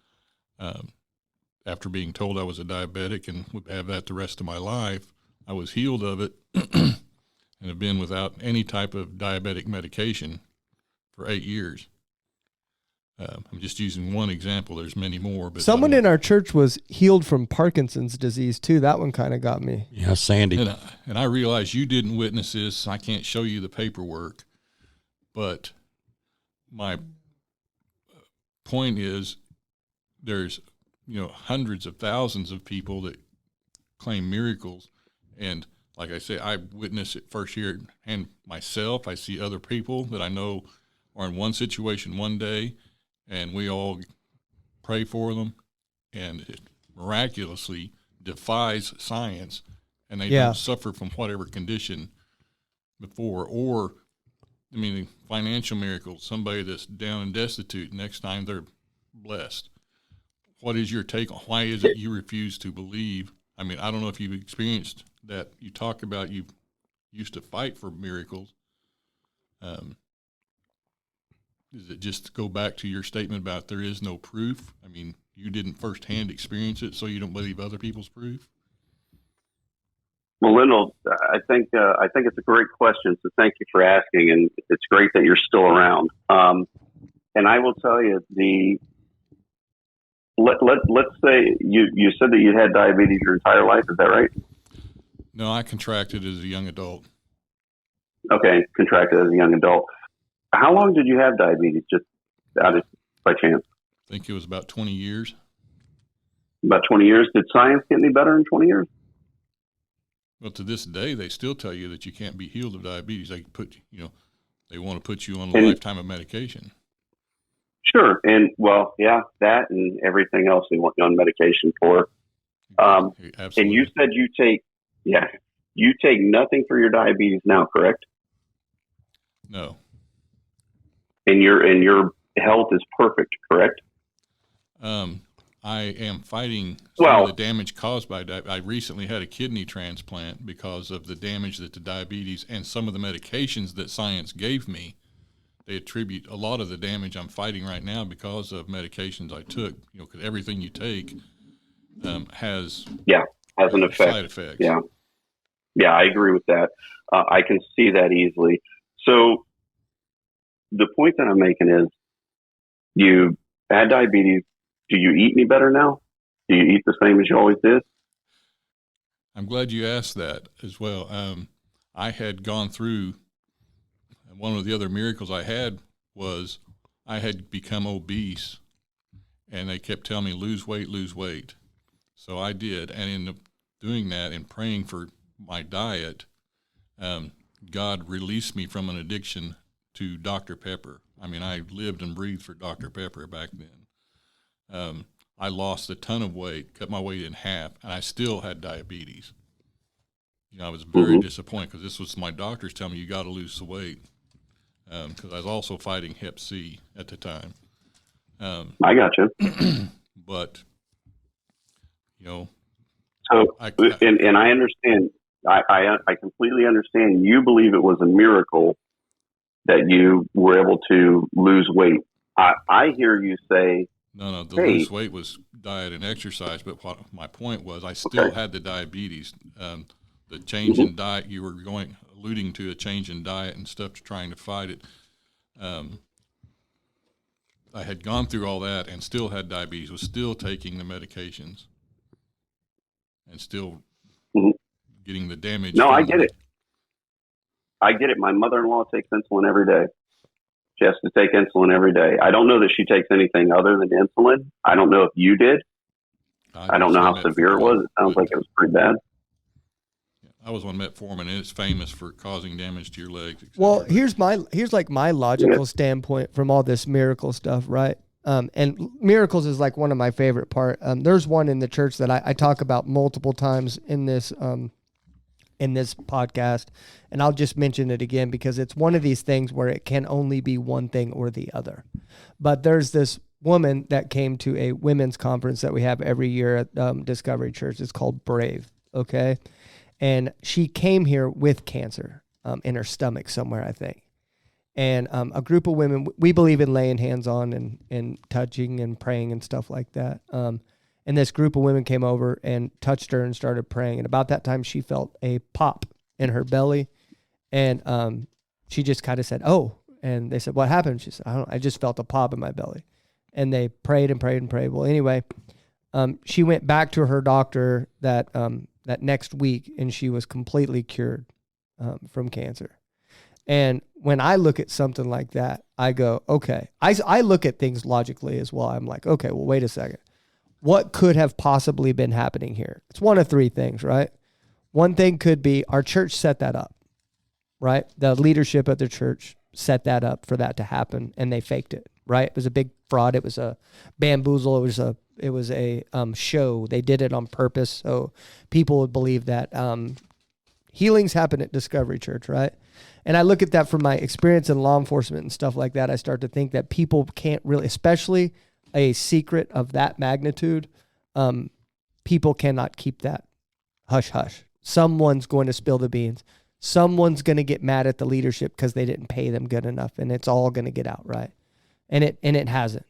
after being told I was a diabetic and would have that the rest of my life, I was healed of it and have been without any type of diabetic medication for 8 years. I'm just using one example. There's many more. But someone in our church was healed from Parkinson's disease too. That one kind of got me. Yeah, Sandy. And I realize you didn't witness this. I can't show you the paperwork. But my point is there's, hundreds of thousands of people that claim miracles. And like I say, I witnessed it firsthand myself. I see other people that I know are in one situation one day, and we all pray for them, and it miraculously defies science, and they don't suffer from whatever condition before. Or, financial miracles, somebody that's down and destitute, next time they're blessed. What is your take on why is it you refuse to believe? I don't know if you've experienced that. You talk about you used to fight for miracles. Does it just go back to your statement about there is no proof? You didn't firsthand experience it, so you don't believe other people's proof? Well, Lyndall, I think it's a great question, so thank you for asking, and it's great that you're still around. And I will tell you, let's say you said that you had diabetes your entire life. Is that right? No, I contracted as a young adult. Okay, contracted as a young adult. How long did you have diabetes, just out of by chance? I think it was about 20 years. About 20 years. Did science get any better in 20 years? Well, to this day, they still tell you that you can't be healed of diabetes. They they want to put you on a lifetime of medication. Sure. And that and everything else they want you on medication for. Absolutely. And you said you take nothing for your diabetes now, correct? No. And your health is perfect, correct? I am fighting some of the damage caused by diabetes. I recently had a kidney transplant because of the damage that the diabetes and some of the medications that science gave me. They attribute a lot of the damage I'm fighting right now because of medications I took. Because everything you take has an effect. Side effects. Yeah, I agree with that. I can see that easily. So the point that I'm making is, you had diabetes. Do you eat any better now? Do you eat the same as you always did? I'm glad you asked that as well. I had gone through, one of the other miracles I had was I had become obese, and they kept telling me, lose weight, lose weight. So I did. And in doing that and praying for my diet, God released me from an addiction to Dr. Pepper. I lived and breathed for Dr. Pepper back then. I lost a ton of weight, cut my weight in half, and I still had diabetes. I was very disappointed because this was my doctors telling me you got to lose the weight, because I was also fighting Hep C at the time. I got you. But, So, and I understand. I completely understand. You believe it was a miracle that you were able to lose weight. I hear you say, no, the lose weight was diet and exercise. But what my point was, I still had the diabetes. The change in diet, you were alluding to a change in diet and stuff, trying to fight it. I had gone through all that and still had diabetes, was still taking the medications and still getting the damage. No, I get it. I get it. My mother-in-law takes insulin every day. She has to take insulin every day. I don't know that she takes anything other than insulin. I don't know if you did. I don't know how severe it was. It sounds like it was pretty bad. I was on metformin, and it's famous for causing damage to your legs. Well, here's my logical standpoint from all this miracle stuff, right? And miracles is like one of my favorite part. There's one in the church that I talk about multiple times in this podcast, and I'll just mention it again because it's one of these things where it can only be one thing or the other. But there's this woman that came to a women's conference that we have every year at Discovery Church. It's called Brave, okay? And she came here with cancer in her stomach somewhere, I think. And a group of women, we believe in laying hands on and touching and praying and stuff like that. And this group of women came over and touched her and started praying. And about that time, she felt a pop in her belly. And she just kind of said, oh. And they said, what happened? She said, I just felt a pop in my belly. And they prayed and prayed and prayed. Well, anyway, she went back to her doctor that next week, and she was completely cured from cancer. And when I look at something like that, I go, okay. I look at things logically as well. I'm like, okay, well, wait a second. What could have possibly been happening here? It's one of three things, right? One thing could be our church set that up, right? The leadership of the church set that up for that to happen, and they faked it, right? It was a big fraud. It was a bamboozle. It was a show. They did it on purpose so people would believe that healings happen at Discovery Church, right? And I look at that from my experience in law enforcement and stuff like that. I start to think that people can't really, especially a secret of that magnitude, people cannot keep that hush hush. Someone's going to spill the beans. Someone's going to get mad at the leadership because they didn't pay them good enough, and it's all going to get out, right? And it hasn't.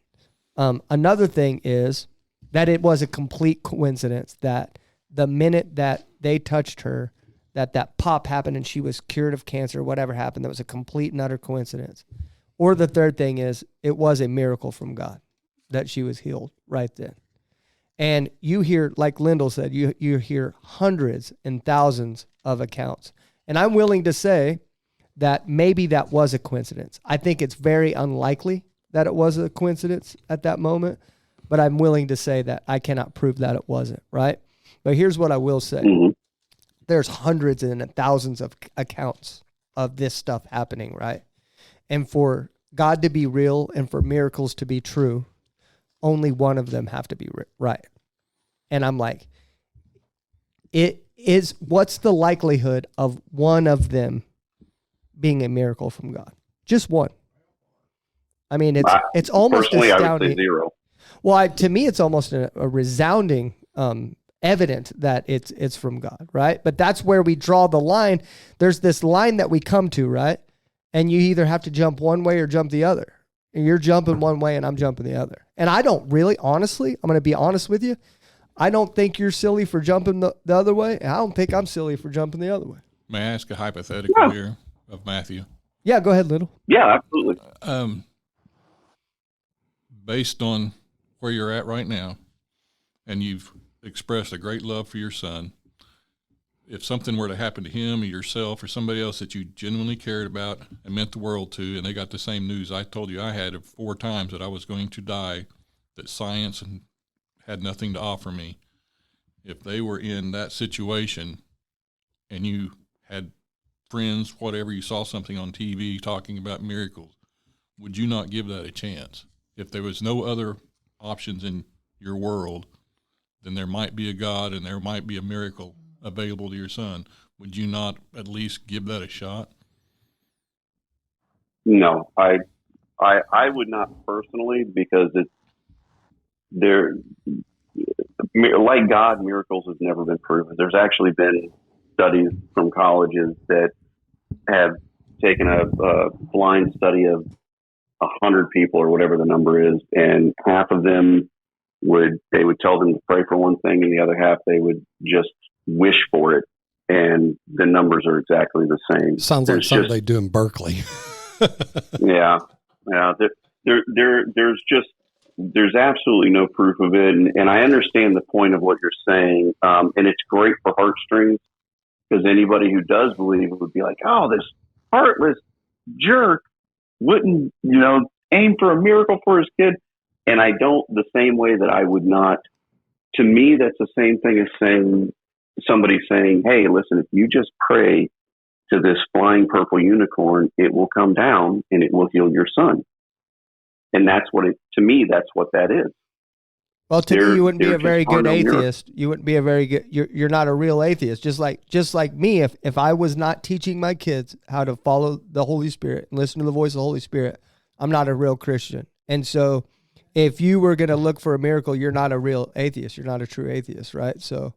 Another thing is that it was a complete coincidence that the minute that they touched her, that pop happened and she was cured of cancer, whatever happened, that was a complete and utter coincidence. Or the third thing is it was a miracle from God that she was healed right then. And you hear, like Lyndall said, you hear hundreds and thousands of accounts. And I'm willing to say that maybe that was a coincidence. I think it's very unlikely that it was a coincidence at that moment, but I'm willing to say that I cannot prove that it wasn't, right? But here's what I will say. Mm-hmm. There's hundreds and thousands of accounts of this stuff happening, right? And for God to be real and for miracles to be true, only one of them have to be right. And I'm like, what's the likelihood of one of them being a miracle from God? Just one. I mean, it's almost astounding. I would say zero. Well, to me, it's almost a resounding evident that it's from God, right? But that's where we draw the line. There's this line that we come to, right? And you either have to jump one way or jump the other. And you're jumping one way and I'm jumping the other. And I don't really, honestly, I'm going to be honest with you, I don't think you're silly for jumping the other way. And I don't think I'm silly for jumping the other way. May I ask a hypothetical here of Matthew? Yeah, go ahead, Little. Yeah, absolutely. Based on where you're at right now, and you've expressed a great love for your son, if something were to happen to him or yourself or somebody else that you genuinely cared about and meant the world to, and they got the same news I told you I had 4 times that I was going to die, that science had nothing to offer me, if they were in that situation and you had friends, whatever, you saw something on TV talking about miracles, would you not give that a chance? If there was no other options in your world, then there might be a God and there might be a miracle available to your son. Would you not at least give that a shot? No, I would not personally, because like God, miracles has never been proven. There's actually been studies from colleges that have taken a blind study of 100 people or whatever the number is, and half of them would tell them to pray for one thing, and the other half they would just wish for it, and the numbers are exactly the same. Sounds like something they do in Berkeley. yeah. There's absolutely no proof of it, and I understand the point of what you're saying, and it's great for heartstrings, because anybody who does believe it would be like, oh, this heartless jerk wouldn't, aim for a miracle for his kid. And I don't, the same way that I would not, to me, that's the same thing as somebody saying, hey, listen, if you just pray to this flying purple unicorn, it will come down and it will heal your son. And that's what to me, that's what that is. Well, to me, you wouldn't be a very good atheist. You wouldn't be a very good. You're not a real atheist. Just like me, if I was not teaching my kids how to follow the Holy Spirit and listen to the voice of the Holy Spirit, I'm not a real Christian. And so, if you were going to look for a miracle, you're not a real atheist. You're not a true atheist, right? So,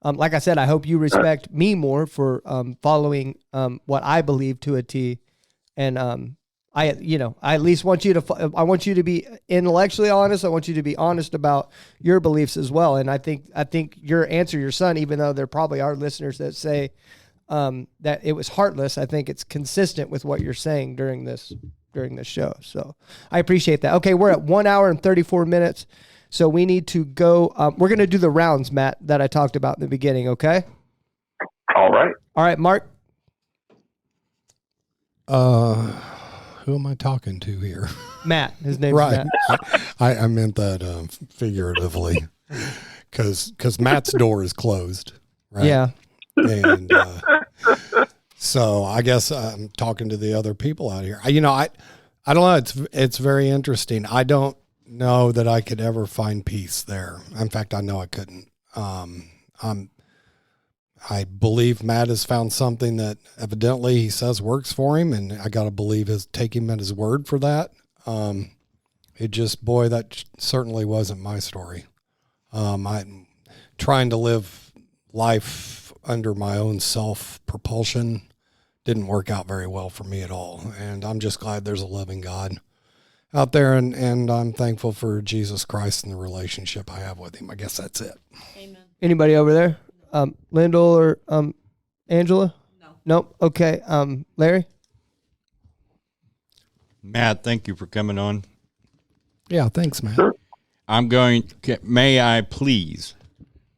like I said, I hope you respect me more for following what I believe to a T, and I at least want you to. I want you to be intellectually honest. I want you to be honest about your beliefs as well. And I think your answer, your son, even though there probably are listeners that say that it was heartless, I think it's consistent with what you're saying during this show. So I appreciate that. Okay, we're at 1 hour and 34 minutes, so we need to go. We're going to do the rounds, Matt, that I talked about in the beginning. Okay. All right, Mark. Who am I talking to here? Matt. His name's right. Matt. I meant that figuratively, because Matt's door is closed. Right? Yeah. And so I guess I'm talking to the other people out here. I don't know. It's very interesting. I don't know that I could ever find peace there. In fact, I know I couldn't. I believe Matt has found something that evidently he says works for him, and I got to believe take him at his word for that. That certainly wasn't my story. I'm trying to live life under my own self-propulsion. Didn't work out very well for me at all, and I'm just glad there's a loving God out there, and I'm thankful for Jesus Christ and the relationship I have with him. I guess that's it. Amen. Anybody over there? Lyndall or Angela? No. Nope. Okay. Larry? Matt, thank you for coming on. Yeah, thanks, Matt. Sure. May I please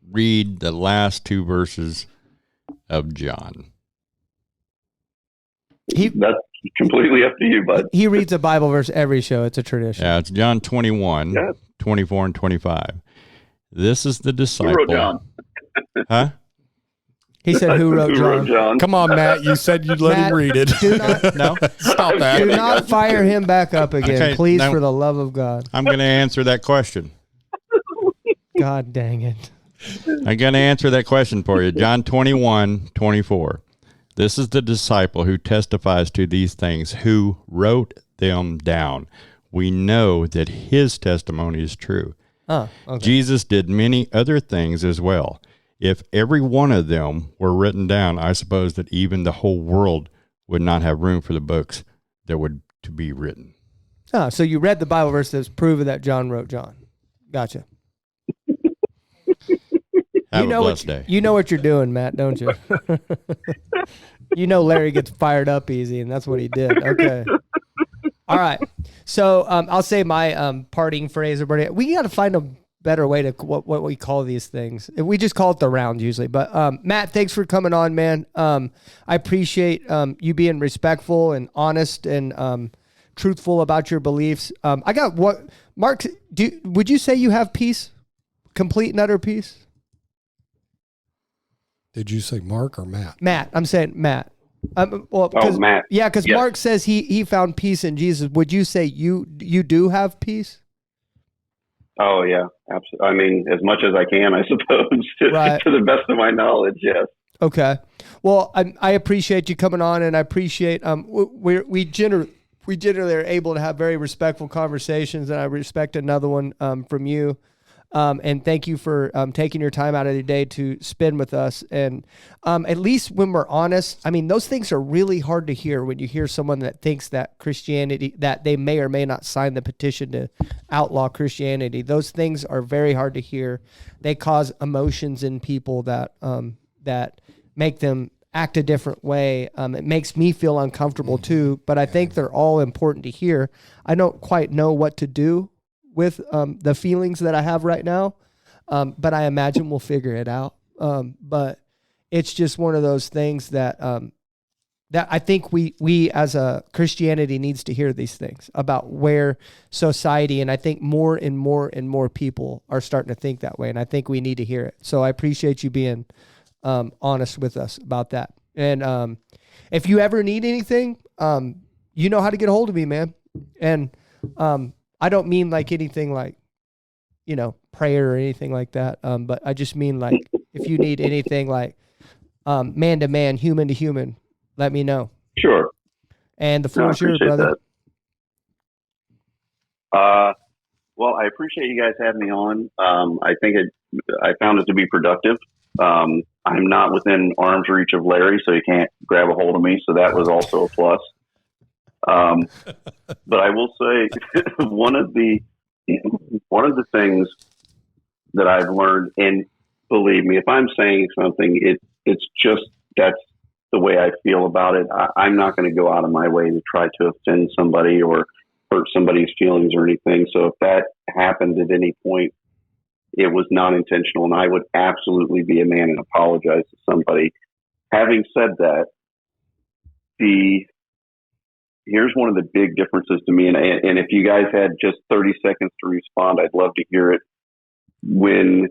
read the last two verses of John? That's completely up to you, bud. He reads a Bible verse every show. It's a tradition. Yeah, it's John 21, 24 and 25. This is the disciple. Who wrote John? Huh? He said, "Who wrote John?" Come on, Matt. You said you'd let him read it. Do not, No? Stop that. do not fire him back up again, Okay, please, now- for the love of God. I'm going to answer that question. God dang it. I'm going to answer that question for you. John 21, 24. This is the disciple who testifies to these things, who wrote them down. We know that his testimony is true. Oh, okay. Jesus did many other things as well. If every one of them were written down, I suppose that even the whole world would not have room for the books that would to be written. Oh, so you read the Bible verse that's proving that John wrote John. Gotcha. Have a blessed day. You know what you're doing, Matt, don't you? You know Larry gets fired up easy, and that's what he did. Okay. All right. So I'll say my parting phrase. We got to find a better way to what we call these things. We just call it the round usually. But Matt, thanks for coming on, man. I appreciate you being respectful and honest and truthful about your beliefs. I got what, Mark, would you say you have peace? Complete and utter peace? Did you say Mark or Matt? Matt. I'm saying Matt. Matt. Yeah, because Yes. Mark says he found peace in Jesus. Would you say you do have peace? Oh, yeah, absolutely. I mean, as much as I can, I suppose, Right. to the best of my knowledge, yes. Okay. Well, I appreciate you coming on, and I appreciate we generally are able to have very respectful conversations, and I respect another one from you. And thank you for taking your time out of your day to spend with us. And at least when we're honest, I mean, those things are really hard to hear when you hear someone that thinks that Christianity, that they may or may not sign the petition to outlaw Christianity. Those things are very hard to hear. They cause emotions in people that make them act a different way. It makes me feel uncomfortable too, but I think they're all important to hear. I don't quite know what to do with the feelings that I have right now, but I imagine we'll figure it out. But it's just one of those things that that I think we as a Christianity needs to hear these things about where society, and I think more and more and more people are starting to think that way, and I think we need to hear it. So I appreciate you being honest with us about that. And if you ever need anything, you know how to get a hold of me, man. And I don't mean like anything like, prayer or anything like that. But I just mean like, if you need anything like man to man, human to human, let me know. Sure. And the floor is yours, brother. Well, I appreciate you guys having me on. I think I found it to be productive. I'm not within arm's reach of Larry, so he can't grab a hold of me. So that was also a plus. But I will say one of the things that I've learned, and believe me, if I'm saying something, it's just that's the way I feel about it. I'm not going to go out of my way to try to offend somebody or hurt somebody's feelings or anything. So if that happened at any point, it was not intentional, and I would absolutely be a man and apologize to somebody. Having said that, here's one of the big differences to me, and if you guys had just 30 seconds to respond, I'd love to hear it. When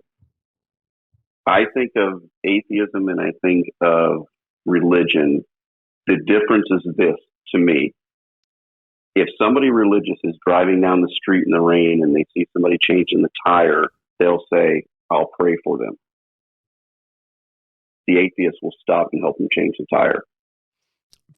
I think of atheism and I think of religion, the difference is this to me. If somebody religious is driving down the street in the rain and they see somebody changing the tire, they'll say, I'll pray for them. The atheist will stop and help them change the tire.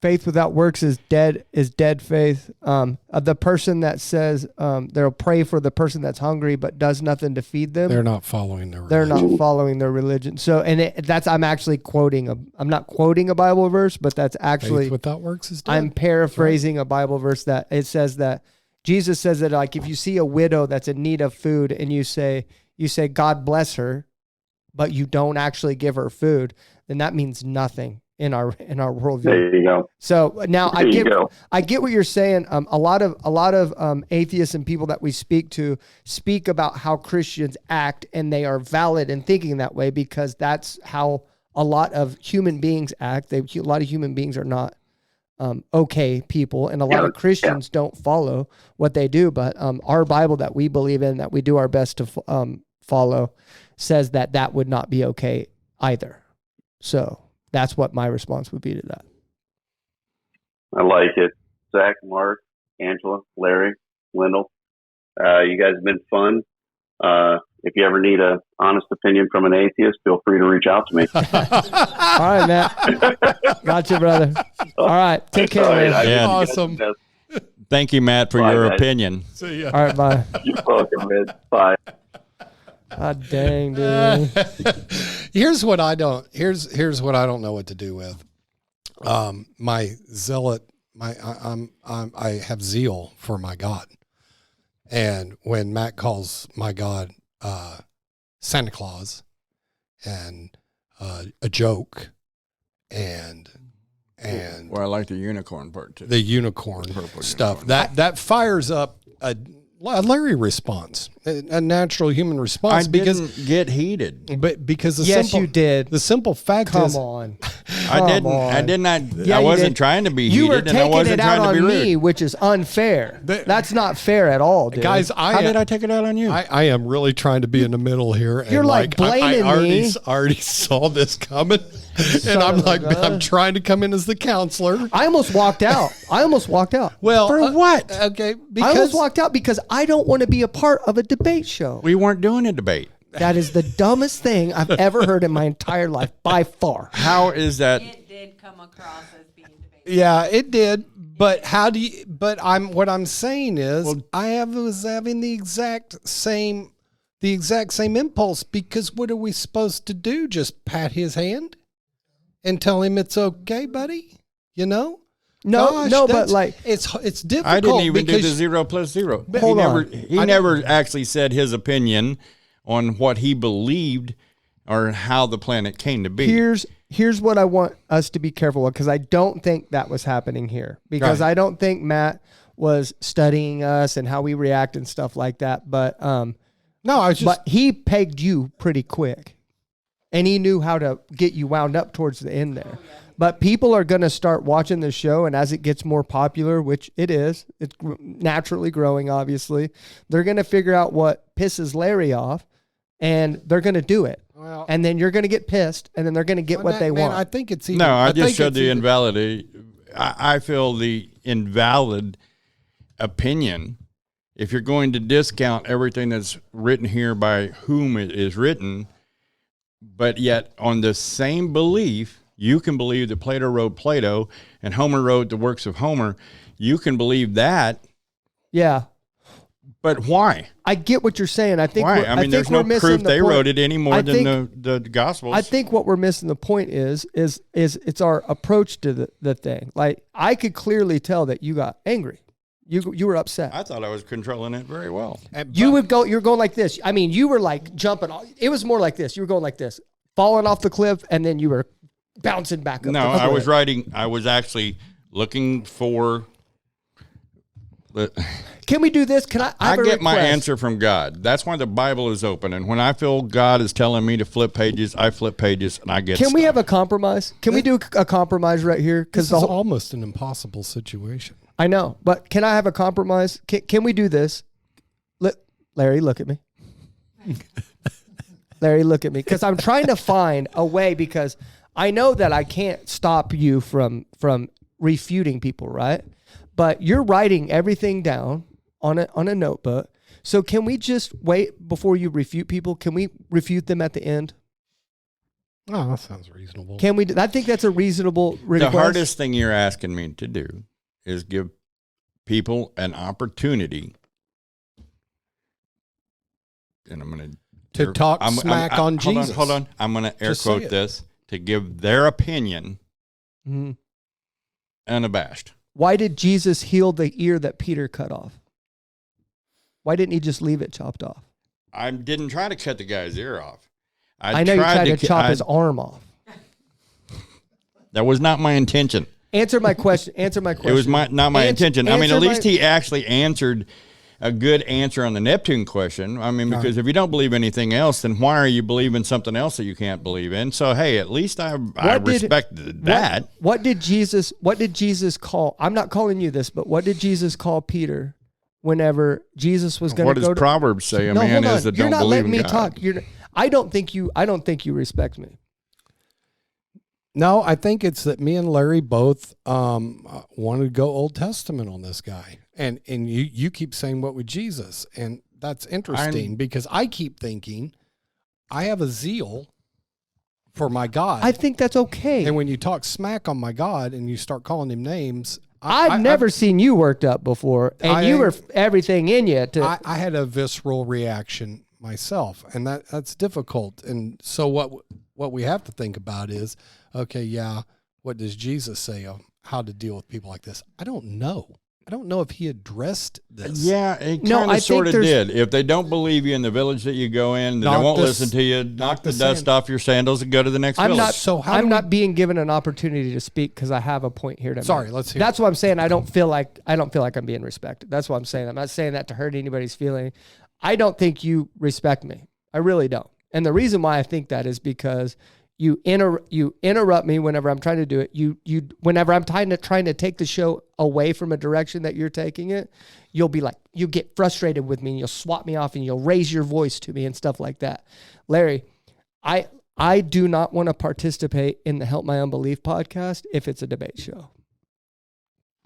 Faith without works is dead faith. The person that says they'll pray for the person that's hungry but does nothing to feed them, they're not following their religion. They're not following their religion. So, and I'm actually I'm not quoting a Bible verse, but that's actually faith without works is dead. I'm paraphrasing a Bible verse that it says that Jesus says that, like, if you see a widow that's in need of food and you say God bless her, but you don't actually give her food, then that means nothing in our worldview. There you go. So now I get what you're saying. A lot of atheists and people that we speak about how Christians act, and they are valid in thinking that way because that's how a lot of human beings act. A lot of human beings are not okay people, and a lot of Christians don't follow what they do. But our Bible that we believe in, that we do our best to follow, says that would not be okay either. So that's what my response would be to that. I like it. Zach, Mark, Angela, Larry, Lyndall, you guys have been fun. If you ever need an honest opinion from an atheist, feel free to reach out to me. All right, Matt. Gotcha, brother. All right. Take care, man. Yeah. Awesome. Thank you, Matt, for your opinion. See ya. All right, bye. You're welcome, man. Bye. God dang, dude. Here's what I don't know what to do with. My zealot, I have zeal for my God. And when Matt calls my God Santa Claus and a joke and well, I like the unicorn part too. The unicorn stuff that fires up a Larry response, a natural human response. I didn't get heated, but because you did. The simple fact is, I did not. Yeah, I wasn't trying to be heated. You were and I taking wasn't it out trying to on be rude. me, which is unfair. That's not fair at all, dude. Guys. How did I take it out on you? I am really trying to be in the middle here. You're like blaming me. I already saw this coming, and I'm like, I'm trying to come in as the counselor. I almost walked out. Well, for what? Okay, I almost walked out because I don't want to be a part of a debate show. We weren't doing a debate. That is the dumbest thing I've ever heard in my entire life, by far. How is that? It did come across as being debated. Yeah, it did. But what I'm saying is, was having the exact same impulse, because what are we supposed to do? Just pat his hand and tell him it's okay, buddy? You know? No, but like it's difficult. I didn't even do the 0 + 0. He never actually said his opinion on what he believed or how the planet came to be. Here's what I want us to be careful of, because I don't think that was happening here. Because I don't think Matt was studying us and how we react and stuff like that. But but he pegged you pretty quick, and he knew how to get you wound up towards the end there. But people are going to start watching the show, and as it gets more popular, which it's naturally growing, obviously, they're going to figure out what pisses Larry off, and they're going to do it. Well, and then you're going to get pissed, and then they're going to get what they want. I think it's even... No, I just showed the invalidity. I feel the invalid opinion if you're going to discount everything that's written here by whom it is written, but yet on the same belief, you can believe that Plato wrote Plato and Homer wrote the works of Homer. You can believe that. Yeah. But why? I get what you're saying. I think. Why? I mean, there's no proof they wrote it any more than the Gospels. I think what we're missing the point is it's our approach to the thing. Like, I could clearly tell that you got angry. You were upset. I thought I was controlling it very well. You're going like this. I mean, you were like jumping. It was more like this. You were going like this, falling off the cliff, and then you were bouncing back up. No, I was writing. I was actually looking for. Can we do this? Can I get my answer from God. That's why the Bible is open. And when I feel God is telling me to flip pages, I flip pages and I get Can we have a compromise? Can we do a compromise right here? Because this is almost an impossible situation. I know, but can I have a compromise? Can we do this? Larry, look at me. Larry, look at me. Because I'm trying to find a way, because I know that I can't stop you from refuting people, right? But you're writing everything down on a notebook. So can we just wait before you refute people? Can we refute them at the end? Oh, that sounds reasonable. Can we? I think that's a reasonable request. The hardest thing you're asking me to do is give people an opportunity, and I'm going to talk smack on Jesus. Hold on. I'm going to air quote this, to give their opinion unabashed. Why did Jesus heal the ear that Peter cut off? Why didn't he just leave it chopped off? I didn't try to cut the guy's ear off. I know you tried to chop his arm off. That was not my intention. Answer my question. It was not my intention. I mean, at least he actually answered a good answer on the Neptune question. I mean, because if you don't believe anything else, then why are you believing something else that you can't believe in? So, hey, at least I respected that. What did Jesus call? I'm not calling you this, but what did Jesus call Peter whenever Jesus was going to go to? What does Proverbs say? A man is that don't believe in God. You're not letting me talk. I don't think you respect me. No, I think it's that me and Larry both wanted to go Old Testament on this guy. And you keep saying, what with Jesus? And that's interesting because I keep thinking I have a zeal for my God. I think that's okay. And when you talk smack on my God and you start calling him names, I've never seen you worked up before, and you were everything in you. I had a visceral reaction myself, and that's difficult. And so what we have to think about is, okay, yeah, what does Jesus say of how to deal with people like this? I don't know. I don't know if he addressed this. Yeah, he kind of sort of did. If they don't believe you in the village that you go in, they won't listen to you. Knock the dust off your sandals and go to the next village. I'm not being given an opportunity to speak because I have a point here to make. Sorry, let's hear. That's what I'm saying. I don't feel like I'm being respected. That's what I'm saying. I'm not saying that to hurt anybody's feeling. I don't think you respect me. I really don't. And the reason why I think that is because you interrupt me whenever I'm trying to do it. Whenever I'm trying to take the show away from a direction that you're taking it, you'll be like, you get frustrated with me and you'll swat me off and you'll raise your voice to me and stuff like that. Larry, I do not want to participate in the Help My Unbelief podcast if it's a debate show.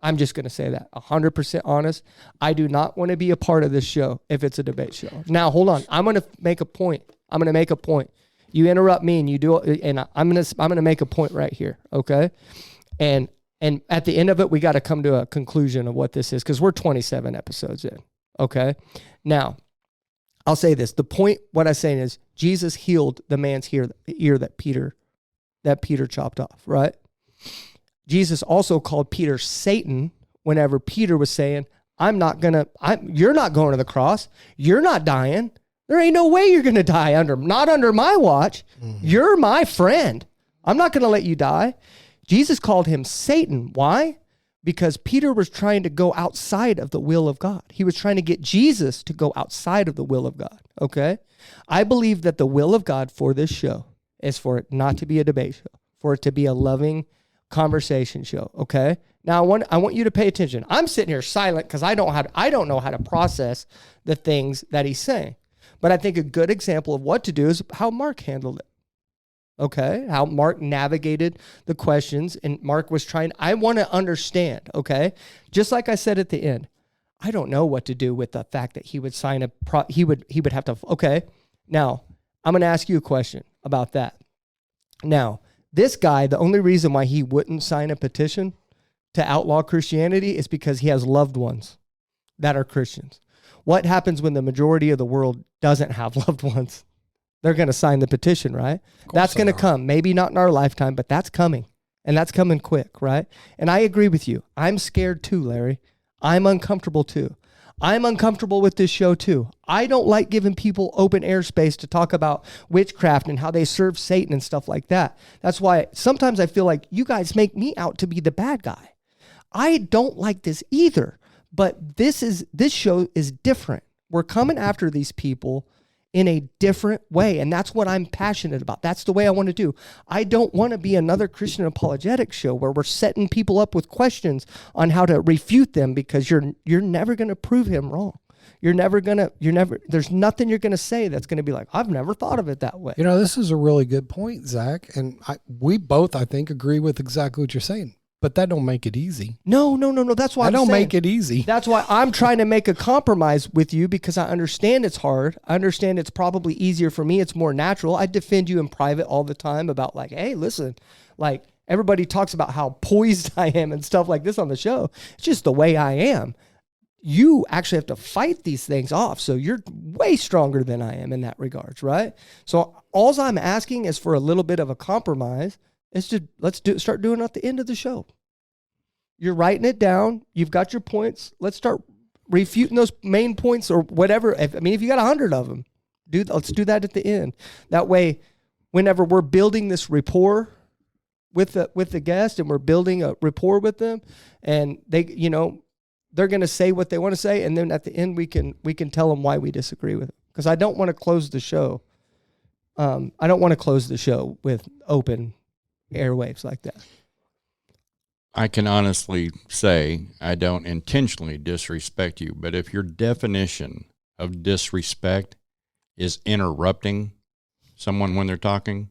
I'm just going to say that 100% honest. I do not want to be a part of this show if it's a debate show. Now, hold on. I'm going to make a point. You interrupt me and you do it, and I'm gonna make a point right here, okay? And at the end of it, we got to come to a conclusion of what this is because we're 27 episodes in, okay? Now, I'll say this: the point, what I'm saying is, Jesus healed the man's ear that Peter chopped off, right? Jesus also called Peter Satan whenever Peter was saying, you're not going to the cross, you're not dying. There ain't no way you're going to die not under my watch. Mm-hmm. You're my friend. I'm not going to let you die. Jesus called him Satan. Why? Because Peter was trying to go outside of the will of God. He was trying to get Jesus to go outside of the will of God. Okay? I believe that the will of God for this show is for it not to be a debate show, for it to be a loving conversation show. Okay? Now I want you to pay attention. I'm sitting here silent because I don't know how to process the things that he's saying. But I think a good example of what to do is how Mark handled it. Okay? How Mark navigated the questions, and Mark was I want to understand, okay? Just like I said at the end, I don't know what to do with the fact that he would sign he would have to, okay. Now, I'm going to ask you a question about that. Now, this guy, the only reason why he wouldn't sign a petition to outlaw Christianity is because he has loved ones that are Christians. What happens when the majority of the world doesn't have loved ones? They're going to sign the petition, right? That's going to come. Maybe not in our lifetime, but that's coming. And that's coming quick, right? And I agree with you. I'm scared too, Larry. I'm uncomfortable too. I'm uncomfortable with this show too. I don't like giving people open airspace to talk about witchcraft and how they serve Satan and stuff like that. That's why sometimes I feel like you guys make me out to be the bad guy. I don't like this either, but this show is different. We're coming after these people in a different way, and that's what I'm passionate about. That's the way I want to do. I don't want to be another Christian apologetics show where we're setting people up with questions on how to refute them, because you're never going to prove him wrong. There's nothing you're going to say that's going to be like, I've never thought of it that way. This is a really good point, Zach, and we both, I think, agree with exactly what you're saying. But that don't make it easy. No. That's why I don't make it easy. That's why I'm trying to make a compromise with you, because I understand it's hard. I understand it's probably easier for me. It's more natural. I defend you in private all the time about like, hey, listen, like everybody talks about how poised I am and stuff like this on the show. It's just the way I am. You actually have to fight these things off. So you're way stronger than I am in that regards, right? So all I'm asking is for a little bit of a compromise. It's just, start doing it at the end of the show. You're writing it down. You've got your points. Let's start refuting those main points or whatever. If you got 100 of them, let's do that at the end. That way, whenever we're building this rapport with the guest and we're building a rapport with them, and they, they're going to say what they want to say, and then at the end we can tell them why we disagree with it. Because I don't want to close the show. I don't want to close the show with open airwaves like that. I can honestly say I don't intentionally disrespect you, but if your definition of disrespect is interrupting someone when they're talking,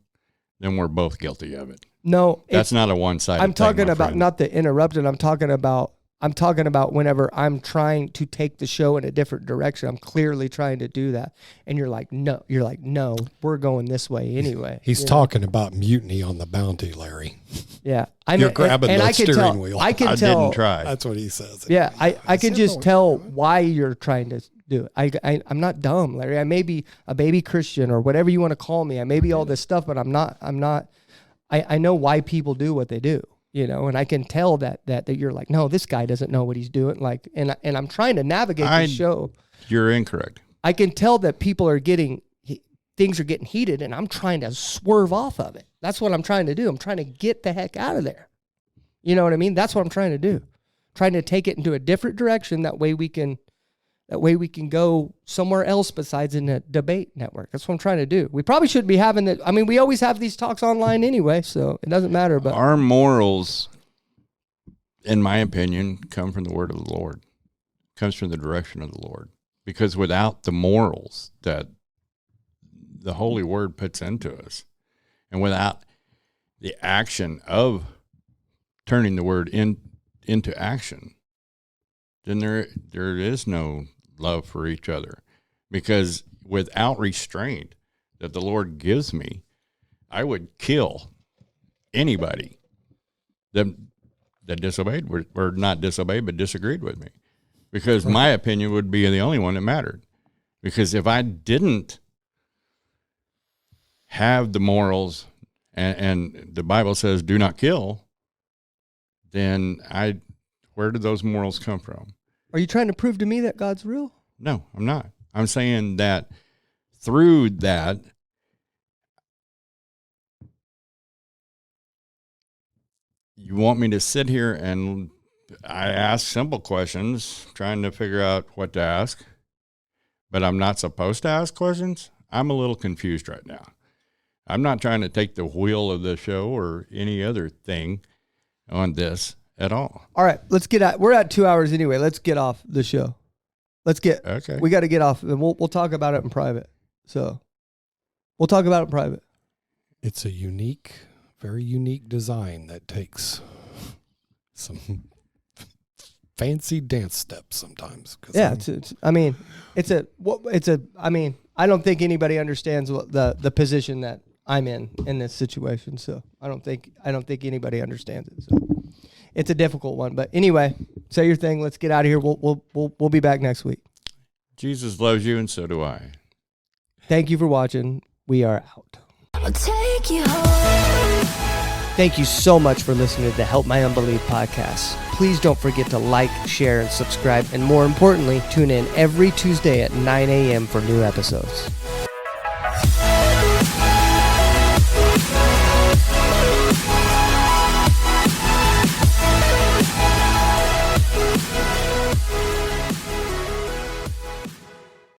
then we're both guilty of it. No, that's not a one-sided I'm talking thing, about friend. Not the interrupted. I'm talking about whenever I'm trying to take the show in a different direction. I'm clearly trying to do that. And you're like, no, we're going this way anyway. He's talking about mutiny on the Bounty, Larry. Yeah. You're grabbing the steering wheel. I didn't try. That's what he says. Yeah. I can just tell why you're trying to do it. I'm not dumb, Larry. I may be a baby Christian or whatever you want to call me. I may be all this stuff, but I'm not, I know why people do what they do. And I can tell that you're like, no, this guy doesn't know what he's doing. Like, and I'm trying to navigate the show. You're incorrect. I can tell that things are getting heated, and I'm trying to swerve off of it. That's what I'm trying to do. I'm trying to get the heck out of there. You know what I mean? That's what I'm trying to do. Trying to take it into a different direction. That way we can go somewhere else besides in a debate network. That's what I'm trying to do. We probably shouldn't be having that. I mean, we always have these talks online anyway, so it doesn't matter. But our morals, in my opinion, come from the word of the Lord. Comes from the direction of the Lord. Because without the morals that the Holy Word puts into us, and without the action of turning the Word into action, then there is no love for each other. Because without restraint that the Lord gives me, I would kill anybody that disobeyed, or not disobeyed, but disagreed with me. Because my opinion would be the only one that mattered. Because if I didn't have the morals, and the Bible says do not kill, then where did those morals come from? Are you trying to prove to me that God's real? No, I'm not. I'm saying that through that, you want me to sit here and I ask simple questions, trying to figure out what to ask, but I'm not supposed to ask questions? I'm a little confused right now. I'm not trying to take the wheel of the show or any other thing on this at all. All right, let's get out. We're at 2 hours anyway. Let's get off the show. Okay. We got to get off, and we'll talk about it in private. So we'll talk about it in private. It's a very unique design that takes some fancy dance steps sometimes. Yeah, I don't think anybody understands the position that I'm in this situation. So I don't think anybody understands it. So it's a difficult one. But anyway, say your thing. Let's get out of here. We'll be back next week. Jesus loves you, and so do I. Thank you for watching. We are out. I'll take you home. Thank you so much for listening to the Help My Unbelief podcast. Please don't forget to like, share, and subscribe. And more importantly, tune in every Tuesday at 9 a.m. for new episodes.